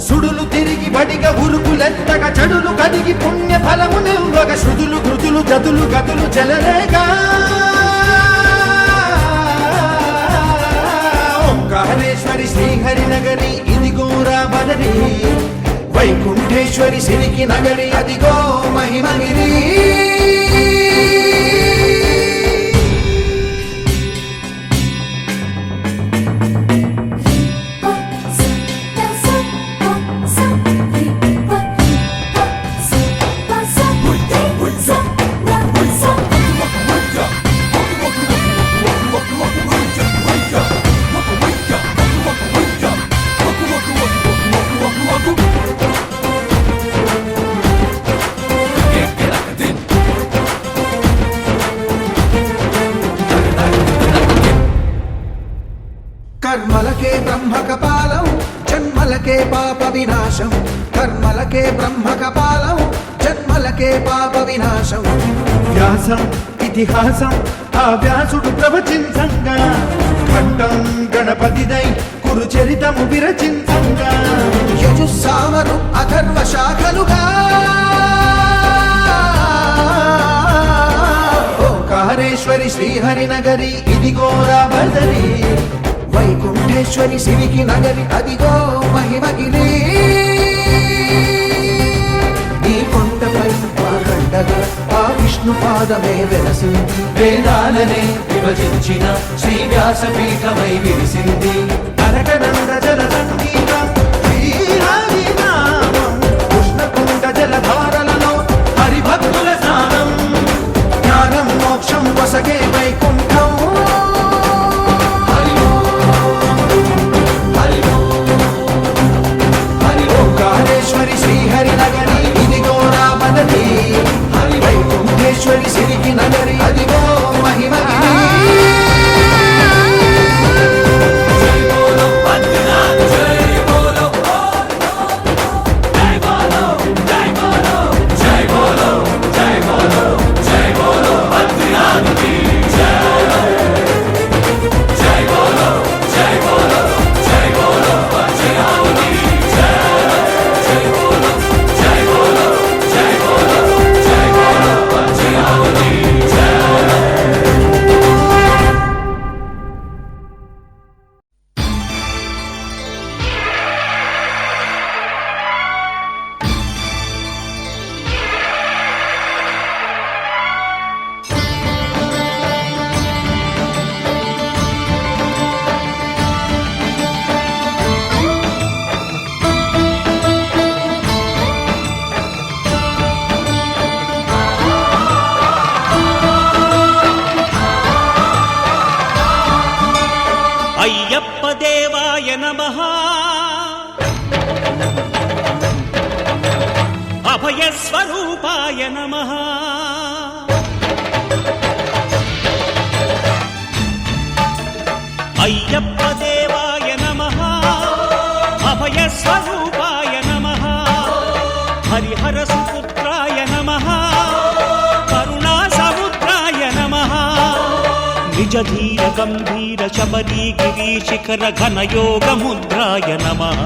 సుడులు తిరిగి బడిగ ఉరుకులెత్తగా చెడులు కడిగి పుణ్య ఫలము నిల్వగ. శృతులు కృతులు జతులు గతులు చెలరేగా. ఓంకారేశ్వరి శ్రీహరి నగరి ఇదిగోరా బదరి. వైకుంఠేశ్వరి సిరికి నగరి అదిగో మహిమగిరి. కర్మలకే బ్రహ్మ కపాలం జన్మలకే పాప వినాశం కర్మలకే బ్రహ్మ కపాలం జన్మలకే పాప వినాశం వ్యాసం ఇతిహాసం ఆ వ్యాసుడు ప్రవచించంగా ఖండం గణపతిదై కురు చరితము విరచించంగా యజుస్సామరు అథర్వ శాఖలుగా ఓంకారేశ్వరి శ్రీహరి నగరి ఇదిగో రాబదరి వైకుంఠేశ్వరి శివికి నగరి అదిగో మహిమగిరి ఈ కొండపై పాకండగా ఆ విష్ణు పాదమే వెలసింది వేదాలనే విభజించిన శ్రీ వ్యాసపీఠమై విరిసింది అరకనంద జల సంగీతం శ్రీహరి నామం కృష్ణకుండ జలధారలలో హరిభక్తుల స్నానం జ్ఞానం మోక్షం వసగే వైకుంఠం ఓంకారేశ్వరి శ్రీహరి నగరి ఇదిగో రామనది వైకుంఠేశ్వరి సిరికి నగరి అదిగో మహిమగిరి జై బోలో బద్రీనాథ్ జై బోలో జై బోలో జై బోలో జై బోలో జై బోలో జై బోలో బద్రీనాథ్ కి జై జై బోలో జై బోలో జై బోలో బద్రీనాథ్ కి జై జై బోలో జై బోలో జై బోలో జై బోలో బద్రీనాథ్ కి జై అయ్యప్ప దేవాయ నమః అభయ స్వరూపాయ నమః అయ్యప్ప దేవాయ నమః అభయ స్వరూపాయ నమః హరిహర సుపుత్రాయ నమః కరుణా సముద్రాయ నమః నిజ ధీర గంభీర శబరీ గిరి శిఖర ఘన యోగ ముద్రాయ నమః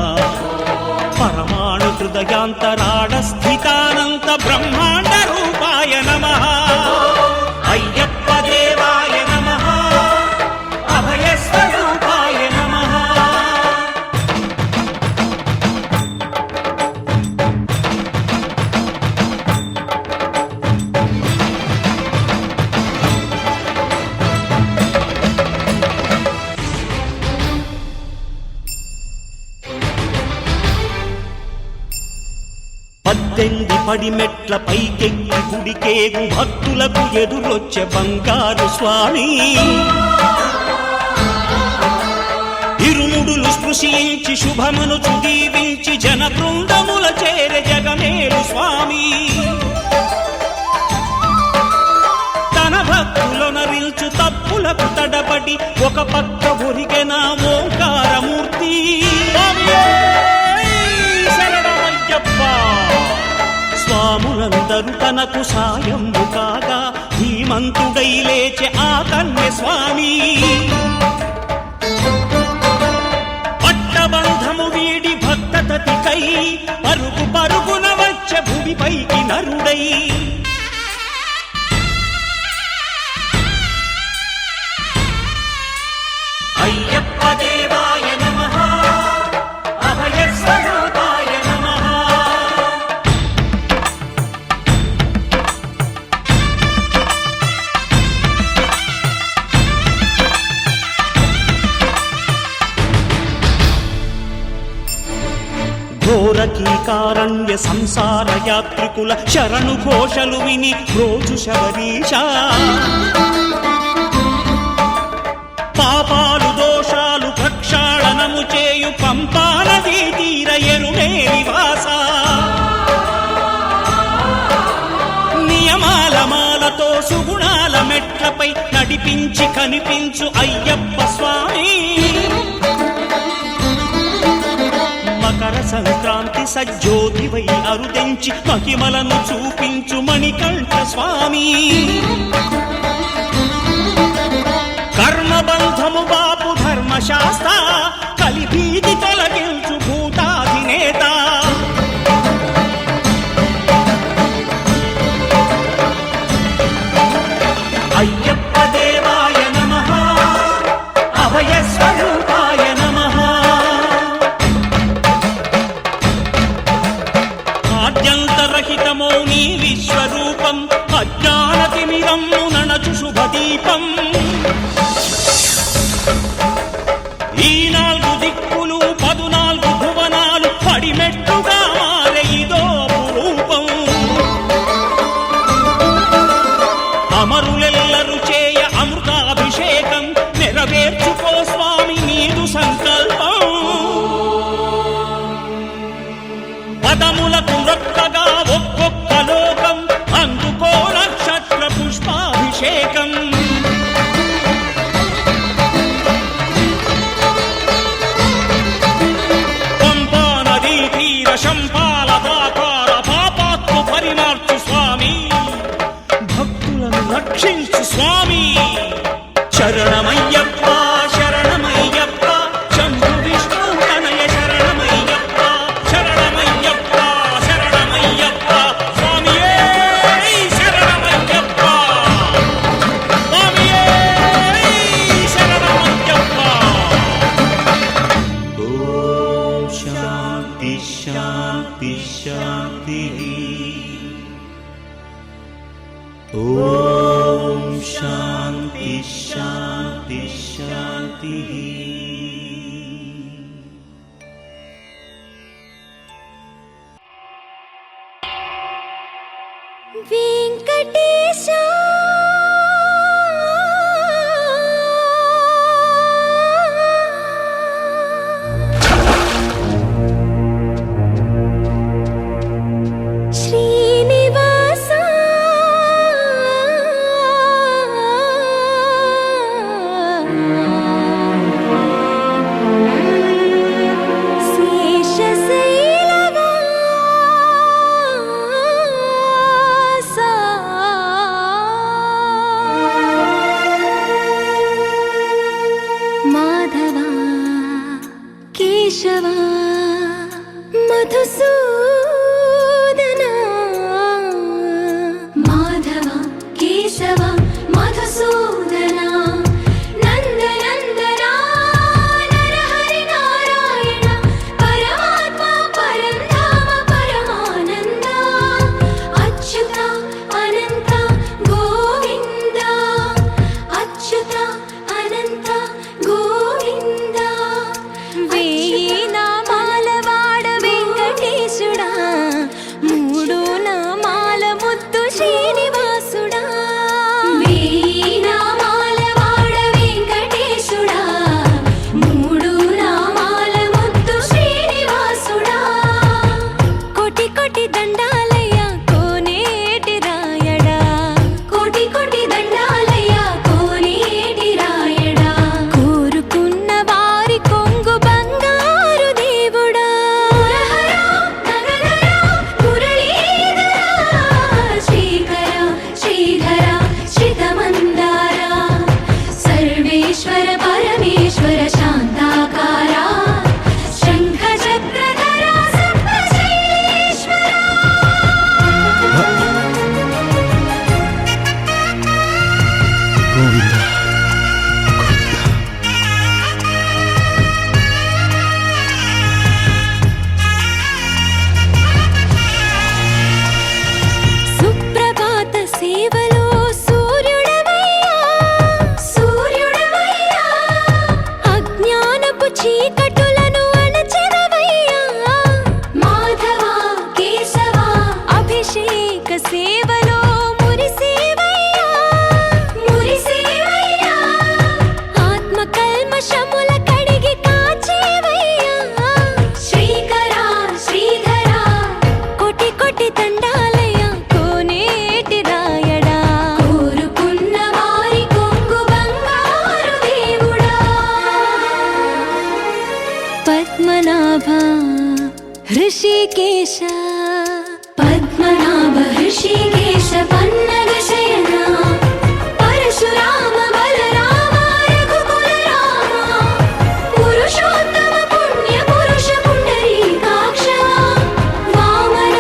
పరమాణు హృదయాంతరాళ స్థితానంత బ్రహ్మాండ రూపాయ నమః అయ్యప్ప దేవాయ నమః అభయ స్వరూపాయ నమః పద్దెంది పడిమెట్ల పైకెక్కి గుడికేగు భక్తులకు ఎదురొచ్చే బంగారు స్వామి ఇరుముడులు స్పృశించి శుభమును చుదీవించి జన బృందముల చేరే జగమేలు స్వామి తన భక్తులొనరిల్చు తప్పులకు తడబడి ఒక పక్క ఒరిగెన ఓంకారమూర్తి స్వాములందరూ తనకు సాయము కాగా ధీమంతుడై లేచే ఆ కన్య స్వామి పట్టబంధము వీడి భక్తతతికై పరుగు పరుగున వచ్చే భూమిపైకి నరుడై అయ్యప్ప దేవాయ నమః అభయ స్వరూపాయ నమః ఘోరకీకారణ్య సంసార యాత్రికుల శరణు ఘోషలు విని రోజు శబరీష పాపాలు దోషాలు ప్రక్షాళనము చేయు పంపా నదీ తీరయను నివాస నియమాల మాలతో సుగుణాల మెట్లపై నడిపించి కనిపించు అయ్యప్ప స్వామి సజ్జోతివై అరుదెంచి మహిమలను చూపించు మణికంఠ స్వామి కర్మబంధము బాపు ధర్మశాస్త్ర కలిభీతి తొలగించు భూతాధినేత అయ్యప్ప దేవాయ నమః అభయ స్వరూపాయ నమః ఆద్యంతరహితమో నీ విశ్వరూపం అజ్ఞానతిమిరమ్ము నణచు శుభదీపం ఈ 4 దిక్కులు 14 భువనాలు పడిమెట్టుగా మారే ఇదో రూపం అమరులెల్లరు చేయ అమృతాభిషేకం నెరవేర్చుకో స్వామి నీదు సంకల్పం పదములకు రొక్కగా ఒక్కొక్క లోకం అందుకో నక్షత్ర పుష్పాభిషేకం పంపా నదీ తీర శంపాల దాకార పాపాత్ము పరిమార్చు స్వామి భక్తులను రక్షించు స్వామి శరణమయ్యప్ప శరణమయ్యప్ప శంభు విష్ణు తనయ శరణమయ్యప్ప శరణమయ్యప్ప శరణమయ్యప్ప స్వామియే శరణమయ్యప్ప స్వామియే శరణమయ్యప్ప ఓం శాంతి శాంతి శాంతి ఓం శాంతి శాంతి శాంతి వెంకటేశ శ్రీనివాస మాధవ కేశవ మధుసూదన మాధవ కేశవ మధుసూదన నందనందన నరహరి నారాయణ పరమాత్మ పరంధామ పరమానంద అచ్యుత అనంత గోవింద అచ్యుత అనంత గోవింద వేయి నామాల వాడ వెంకటేశుడా మూడు నామాల ముద్దు శ్రీనివాసుడా వేయి నామాల వాడ వెంకటేశుడా మూడు నామాల ముద్దు శ్రీనివాసుడా కోటి కోటి దండాలయ్య కోనేటి రాయడా కోటి కోటి దండాలయ్య కోనేటి రాయడా కోరుకున్న వారి కొంగు బంగారు దేవుడా శ్రీకర శ్రీధర శ్రితమందార సర్వేశ్వర పరమేశ్వర శాంతాకార శంఖ చక్రధర సర్వశ్రేష్ఠ సుప్రభాత సేవలో సూర్యుడవయ్యా సూర్యుడవయ్యా అగ్ని హృషికేశ పద్మనాభ హృషికేశ పన్నగ శయన పరశురామ బలరామ రఘుకుల రామ పురుషోత్తమ పుణ్య పురుష పుండరీకాక్ష వామన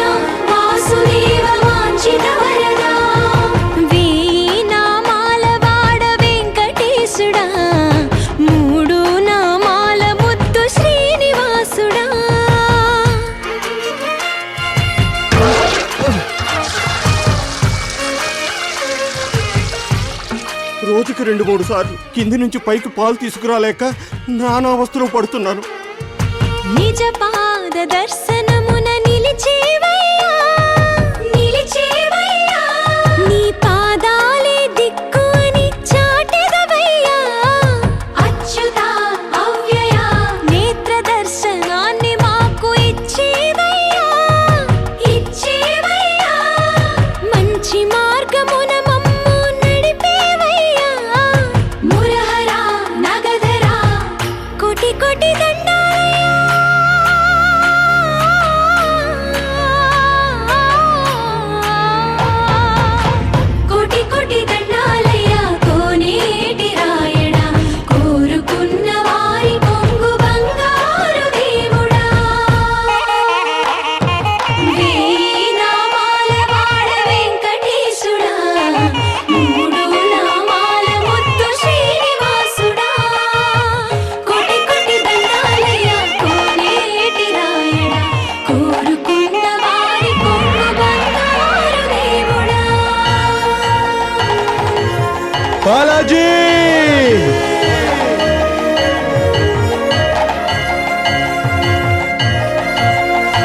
వాసుదేవ వాంఛిత వరదా వీణామాల వాడ వెంకటేశుడా మూడు నామాల ముద్దు శ్రీనివాసుడా రోజుకి 2-3 సార్లు కింది నుంచి పైకి పాలు తీసుకురాలేక నానా అవస్థలు పడుతున్నాను. నిజ పాద దర్శనమున నిలిచేవయ్యా నిలిచేవయ్యా నీ పాదాలే దిక్కు అని చాటెదవయ్యా అచ్యుత అవ్యయ నేత్ర దర్శనాన్ని మాకు ఇచ్చేవయ్యా ఇచ్చేవయ్యా మంచి మార్గమున మమ్ము నడిపేవయ్యా మురహర నగధర కోటి కోటి దండాలయ్యా కోటి కోటి దండాలయ్యా కోనేటి రాయడా కోరుకున్న వారి కొంగు బంగారు దేవుడా వీణామాల వాడ వెంకటేశుడా మూడు నామాల ముద్దు శ్రీనివాసుడా కోటి కోటి దండాలయ్యా కోనేటి రాయడా కోరుకున్న వారి కొంగు బంగారు దేవుడా బాలాజీ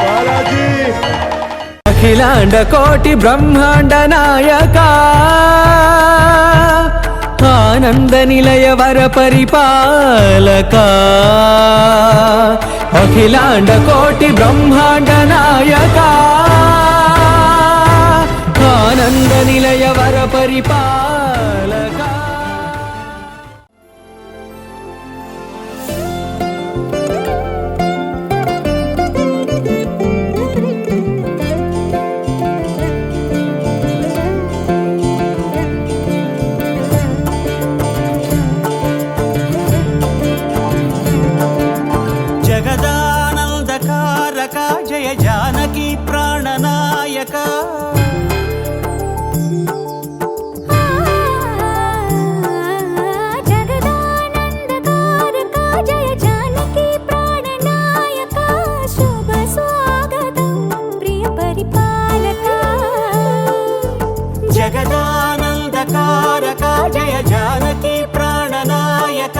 బాలాజీ అఖిలాండ కోటి బ్రహ్మాండ నాయక ఆనంద నిలయ వర పరిపాలక అఖిలాండ కోటి బ్రహ్మాండ నాయక ఆనంద నిలయ వర పరిపాలక జగదానందకారక జయ జానకి ప్రాణనాయక జగదానందకారక జయ జానకి ప్రాణనాయక శుభ స్వాగతం ప్రియ పరిపాలక జగదానందకారక జయ జానకి ప్రాణనాయక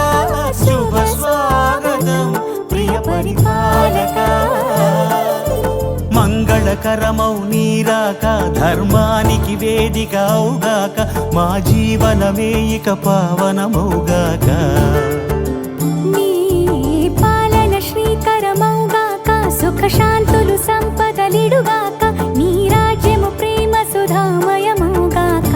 శుభ స్వాగతం ప్రియ పరిపాలక మంగళకరమౌ నీరాక ధర్మానికి వేదిక అవుగాక మా జీవనమే ఇక పావనమౌగాక నీ పాలన శ్రీకరమౌగాక సుఖ శాంతులు సంపదలిడుగాక నీ రాజ్యము ప్రేమ సుధామయమౌగాక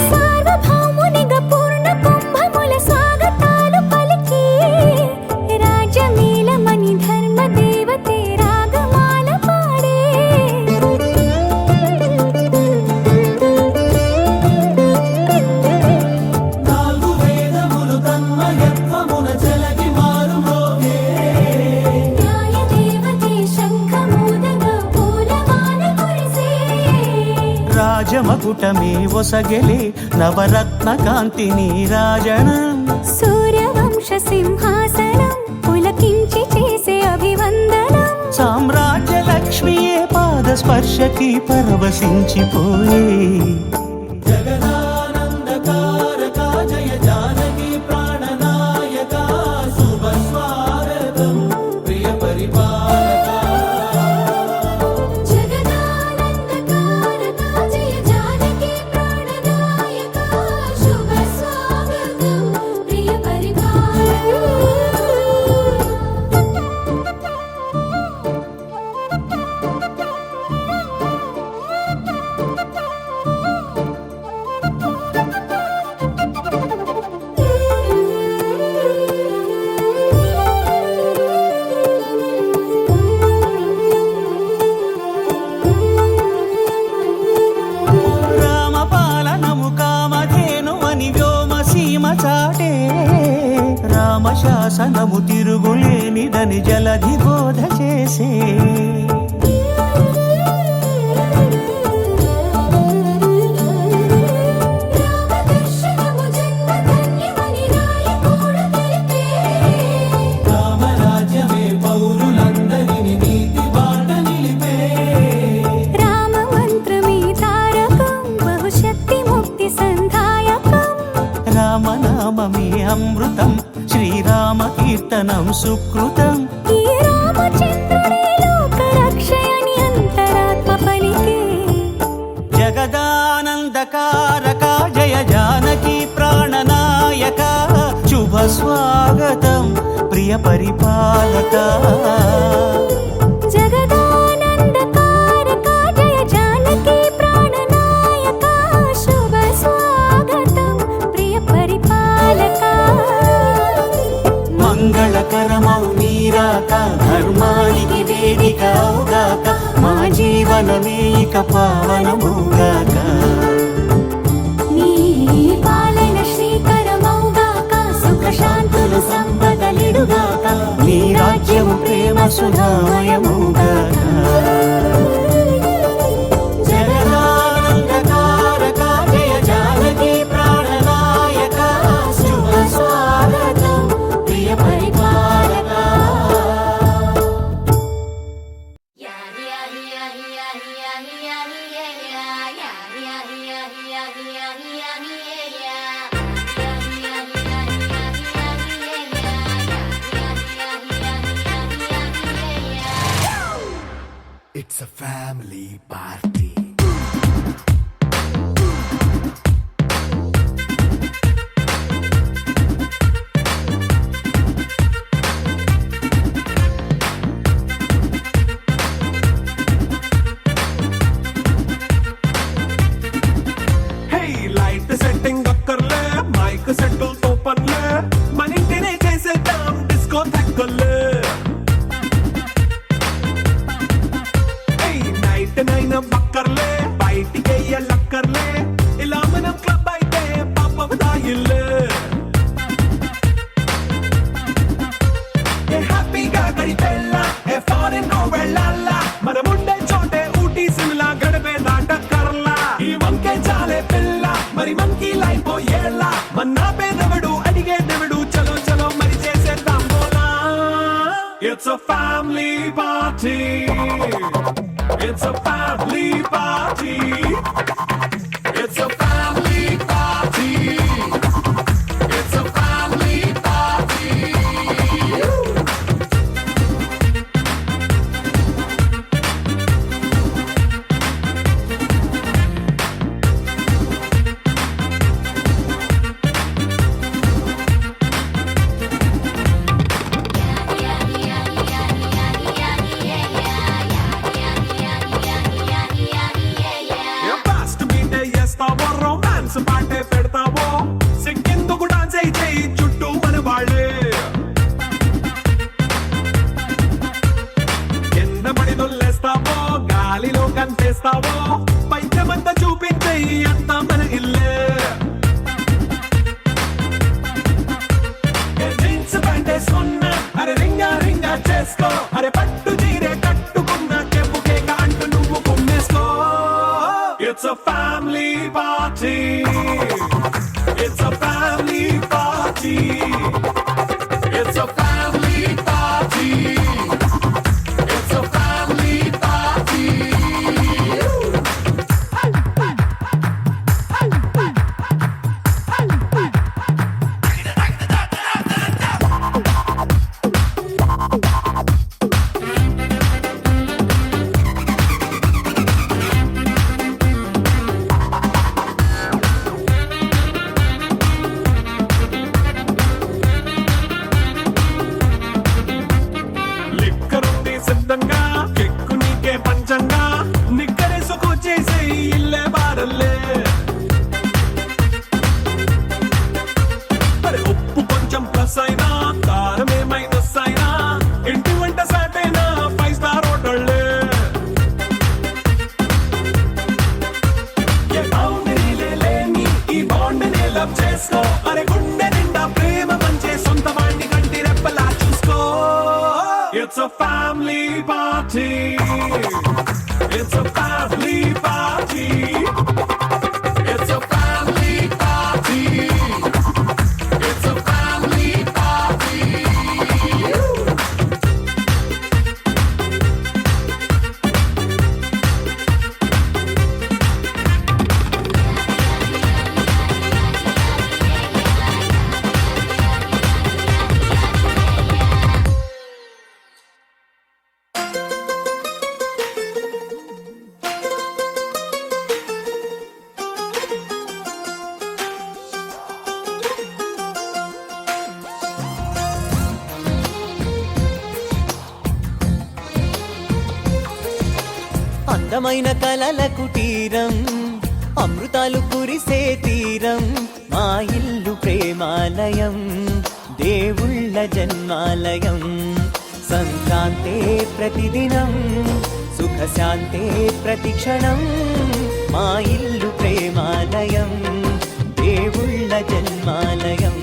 సార్వభౌమునిగా పూర్ణ కుంభముల స్వాగతాలు పలికి రాజమేళమని ధర్మ దేవతే రాగమాల పాడే నాలుగు వేదములు తన్మయత్వమున చెలగి మారు మ్రోగే. న్యాయ దేవతే శంఖమూదగా పూలమాల కురిసే రాజమకుటమే ఒసగెలే నవరత్న కాంతి నీరాజనం సూర్యవంశ సింహాసనం పులకించి చేసే అభివందనం సామ్రాజ్య లక్ష్మియే పాద స్పర్శకి పరవశించిపోయే జగదానందకారక జయ జానకి ప్రాణనాయక శాసనము తిరుగులేనిదని జలధి బోధ చేసే రామరాజ్యమే పౌరులందరినీ నీతి బాట నిలిపే రామ మంత్రమే తారకం బహుశక్తి ముక్తి సంధాయకం రామనామమే అమృతం శ్రీరామ కీర్తనం సుకృతం ఈ రామచంద్రుడే లోక రక్షయని అంతరాత్మ పలికే జగదానందకారక జయ జానకి ప్రాణనాయక శుభ స్వాగతం ప్రియ పరిపాలక జగదానందకారక జయ జానకి ప్రాణనాయక శుభ స్వాగతం ప్రియ పరిపాలక మంగళకరమౌ నీరాక ధర్మానికి వేదిక అవుగాక మా జీవనమే ఇక పావనముగాక నీ పాలన శ్రీకరమౌగాక సుఖ శాంతులు సంపదలిడుగాక నీ రాజ్యము ప్రేమ సుధామయముగాక జగదానందకారక జయ జానకి ప్రాణనాయక శుభ స్వాగతం ప్రియ పరిపాలక It's a family party. Hey, light setting అక్కర్లే మైక్ సెట్టుల్ తో పనులే మన ఇంటినే చేసేద్దాం డిస్కో తక్కర్లే నైట్ నైన్ బక్కర్లే బయటికి లక్కర్లే ఇలా మనం క్లబ్ అయితే పాపం దాయిల్లే హ్యాపీగా గడిపెళ్ళ ఏ ఫారెన్ నో వెళ్ళాల మన ఉండే చోటే ఊటీ సిమ్లా గడిపే దాటక్కర్లా ఈ వంకే చాలే పిల్ల మరి మనకి లైఫ్ ఏళ్ళ మన్నా పేదవడు అడిగేదెవడు చలో చలో మరి చేసేద్దాం బోలా it's a family party It's a family party. It's a family party. It's a family party. Fast మీటే చేస్తావో రొమాన్స్ పాటే పెడతావో సిక్కిందుకు డాన్స్ అయి చేయి చుట్టూ మన వాళ్ళే కింద పడి దొల్లేస్తావో గాలిలో కంచేస్తావో పైచమంతా చూపించేయి అంతా మన ఇల్లే జీన్స్ ప్యాంట్ వేసుకున్నా అరే రింగా రింగా చేసుకో అరే పట్టు చీరే కట్టుకున్న కెప్పు కేక అంటూ నువ్వు కుమ్మేసుకో It's a family party. It's a family party. It's a family party. It's a family party. లిక్కరుంది సిద్ధంగా కెక్కు నీకే పంచంగా నిక్కరేసుకు చేసే ఇల్లే బారల్లే మరి ఉప్పు కొంచెం ప్లస్ అయినా కారమే మైనస్ అయినా ఇంటి వంట సాటైనా 5 స్టార్ హోటళ్ళే ఏ బౌండరీలే లేని ఈ బాండ్ ని లవ్ చేసుకో అరే గుండె నిండా ప్రేమ పంచే సొంత వాణ్ణి కంటి రెప్పల a family party. It's a family party. It's a family party. It's a family party. అందమైన కలల కుటీరం అమృతాలు కురిసే తీరం మా ఇల్లు ప్రేమాలయం దేవుళ్ళ జన్మాలయం సంక్రాంతే ప్రతిదినం సుఖశాంతే ప్రతిక్షణం మా ఇల్లు ప్రేమాలయం దేవుళ్ళ జన్మాలయం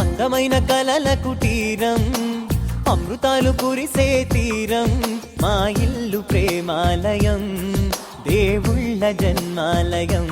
అందమైన కలల కుటీరం అమృతాలు కురిసే తీరం మా ఇల్లు ప్రేమాలయం దేవుళ్ళ జన్మాలయం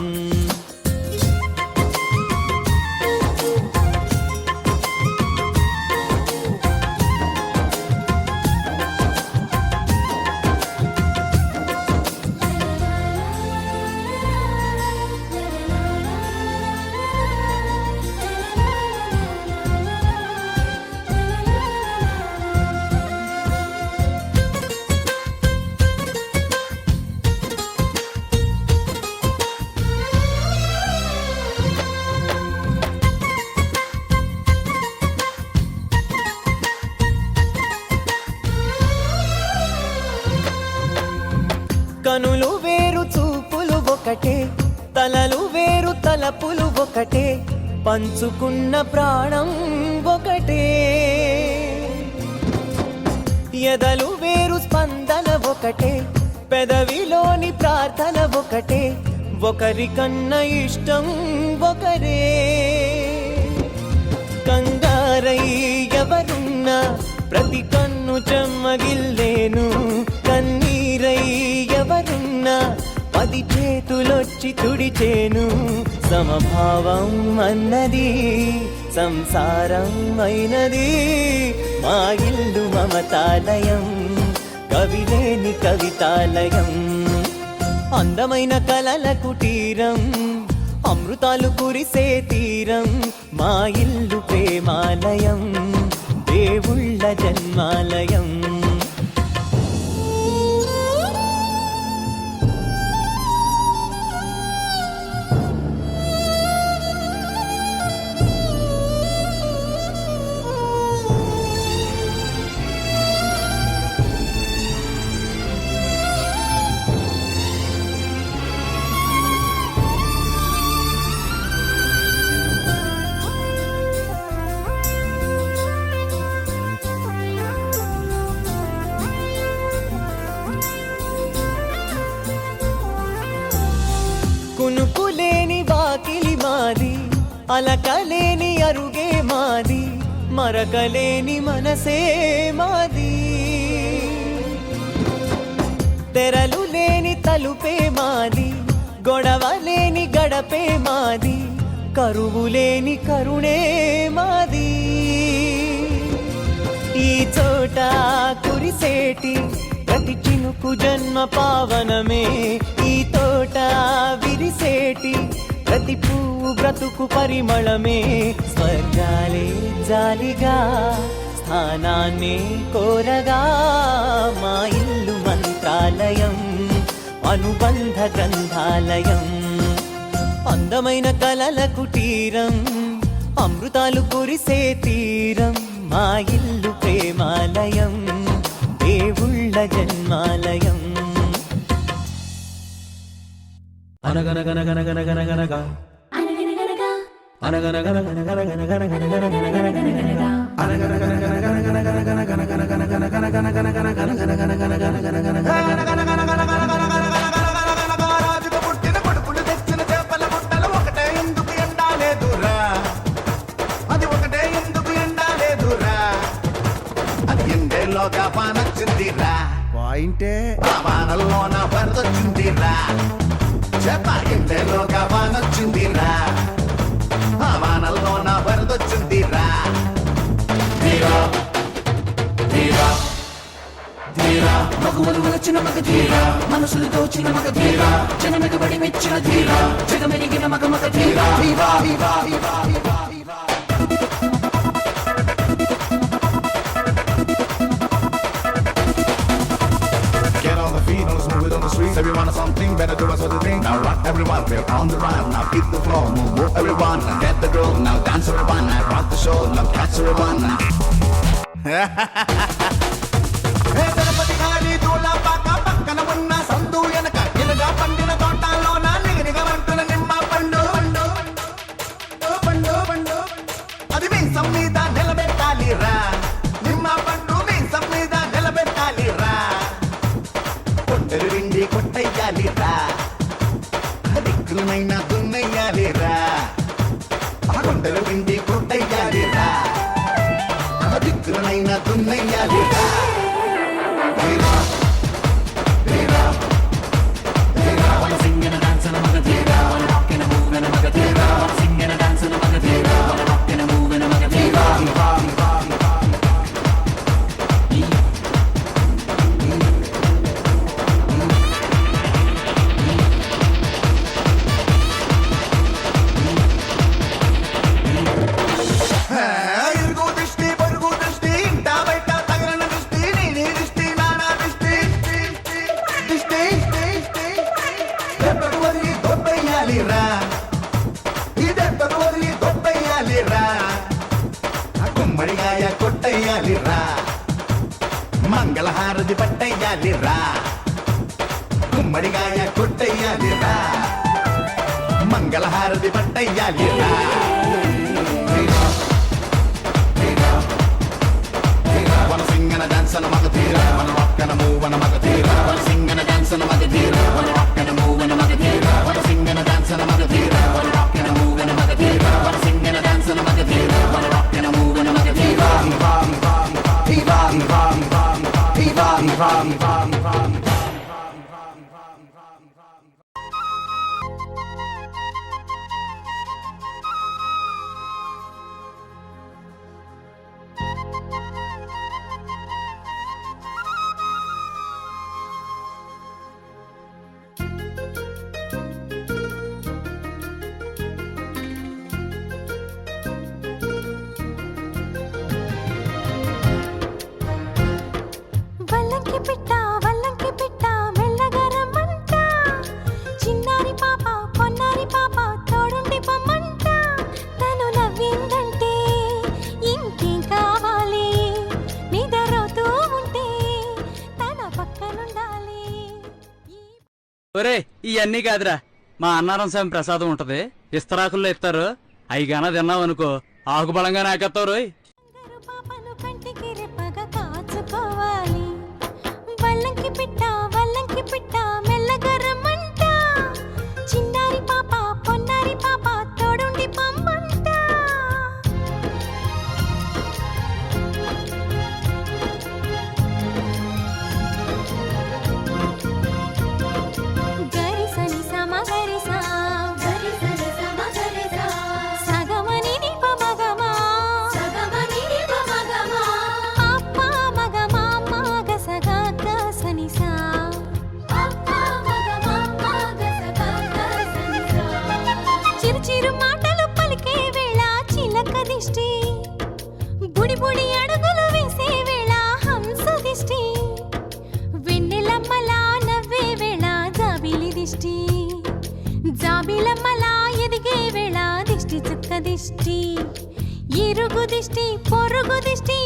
కనులు వేరు చూపులు ఒకటే తలలు వేరు తలపులు ఒకటే పంచుకున్న ప్రాణం ఒకటే ఎదలు వేరు స్పందన ఒకటే పెదవిలోని ప్రార్థన ఒకటే ఒకరికన్నా ఇష్టం ఒకరే కంగారై ఎవరున్నా ప్రతి కన్ను చెమ్మగిల్లేను కన్నీరై ఎవరున్నా 10 చేతులొచ్చి తుడిచేను సమభావం అన్నది సంసారం అయినది మా ఇల్లు మమతాలయం కవిలేని కవితాలయం అందమైన కలల కుటీరం అమృతాలు కురిసే తీరం మా ఇల్లు ప్రేమాలయం దేవుళ్ళ జన్మాలయం కునుకులేని వాకిలి మాది అలకలేని అరుగే మాది మరకలేని మనసే మాది తెరలు లేని తలుపే మాది గొడవ లేని గడపే మాది కరువు లేని కరుణే మాది ఈ చోట కురిసేటి ప్రతి చినుకు జన్మ పావనమే ఈ తోట విరిసేటి ప్రతి పువ్వు బ్రతుకు పరిమళమే స్వర్గాలే జాలిగా స్థానాన్ని కోరగా మా ఇల్లు మంత్రాలయం అనుబంధ గ్రంథాలయం అందమైన కలల కుటీరం అమృతాలు కురిసే తీరం మా ఇల్లు ప్రేమాలయం దేవుళ్ళ జన్మాలయం అనగనగనగనగనగనగనగా రాజుకు పుట్టిన కొడుకులు తెచ్చిన చేపల ముట్టలు ఒకటే ఎందుకు ఎండాలేదురా అది ఒకటే ఎందుకు ఎండాలేదురా అది ఎండేలోగా చెప్ప ఇంతలోగా వానొచ్చిందిరా, ఆ వానల్లో నా వరదొచ్చిందిరా. ధీరా ధీరా ధీరా, మగువలు వలచిన మగ ధీరా, మనసులు దోచిన మగ ధీరా, జనమెగబడి మెచ్చిన ధీరా, జగమెరిగిన మగ మగ ధీరా. ధీరా ధీరా ధీరా ధీరా ధీరా. Get on the feet, let's move it on the streets. Everyone has something better, do us other thing. Now rock everyone, we're on the run. Now beat the floor, move everyone. Get the groove, now dance everyone. Now rock the show, now catch everyone. Ganapati గారి దూలపాక పక్కన ఉన్న సందు వెనక ఇలాగా పండిన తోటలో నా నిగనిగమంటున్న నిమ్మ పండు పండు పండు పండు, అది మీసం మీద నిలబెట్టాలిరా, నిమ్మ పండు మీసం మీద నిలబెట్టాలిరా. కొట్టెలు విండి కొట్టయ్యాలిరా, దిక్కులనైనా దున్నయ్యాలిరా, కొండలు విండి కొట్టయ్యాలిరా, దిక్కులనైనా దున్నయ్యాలిరా. ధీరా ధీరా ధీరా, wanna sing and a dance and a maga ధీరా, wanna rock and a move and a maga ధీరా, wanna sing and a dance and a maga ధీరా, wanna rock and a move and a maga ధీరా. ధీరా ధీరా ఇరుగు దృష్టి పొరుగు దృష్టి ఇంటా బయట తగలన దృష్టి నీ దృష్టి నానా దృష్టి దృష్టి దెబ్బకు వదిలి దొబ్బెయ్యాలిరా, ఈ దెబ్బకు వదిలి దొబ్బెయ్యాలిరా, గుమ్మడిగాయ కొట్టయ్యాలిరా, మంగళహారతి పట్టయ్యాలిరా, గుమ్మడిగాయ కొట్టయ్యాలిరా, మంగళహారతి పట్టయ్యాలిరా. Wanna sing and a dance and a maga ధీరా, wanna rock and a move and a maga ధీరా, wanna sing and a dance and a maga ధీరా, wanna rock and a move and a maga ధీరా, wanna sing and a dance and a maga ధీరా, wanna rock and a move and a maga ధీరా, wanna sing and a dance and a maga ధీరా, wanna rock and a move and a maga ధీరా. ధీరా ధీరా ధీరా ధీరా ధీరా ధీరా ధీరా. వల్లంకి పిట్ట మెల్లగరమంట, చిన్నారి పాప పొన్నారి పాప తోడుండి పొమ్మంట, తను నవ్విందంటే ఇంకేం కావాలి, నిద్రపోతూ ఉంటే తన పక్కనుండాలి. ఒరే ఇవన్నీ కాదురా, మా అన్నారం స్వామి ప్రసాదం ఉంటది, ఇస్తరాకుల్లో ఇస్తారు, అయిగానా తిన్నావనుకో ఆకుబలంగా నాకెత్తావు రోయ్. పాపను కంటికి రెప్పగా కాచుకోవాలి, వల్లంకి పిట్ట మెల్లగరమంట, చిన్నారి పాప పొన్నారి పాప తోడుండి పొమ్మంట. గరిసని సమగరిసా గరిసని సమగరిసా, సగమని నిప మగమా సగమని నిప మగమా, అప్ప మగమా మగ సగ గసనిసా, అప్ప మగమా మగసగ గసనిసా. చిరు చిరు మాటలు పలికే వేళ చిలక దిష్టి, బుడి బుడి అడుగులు వేసే వేళ హంస దిష్టి, వెన్నెలమ్మలా నవ్వే వేళ జాబిలి దిష్టి, జాబిలమ్మలా ఎదిగే వేళ దిష్టి చుక్క దిష్టి, ఇరుగు దిష్టి పొరుగు దిష్టి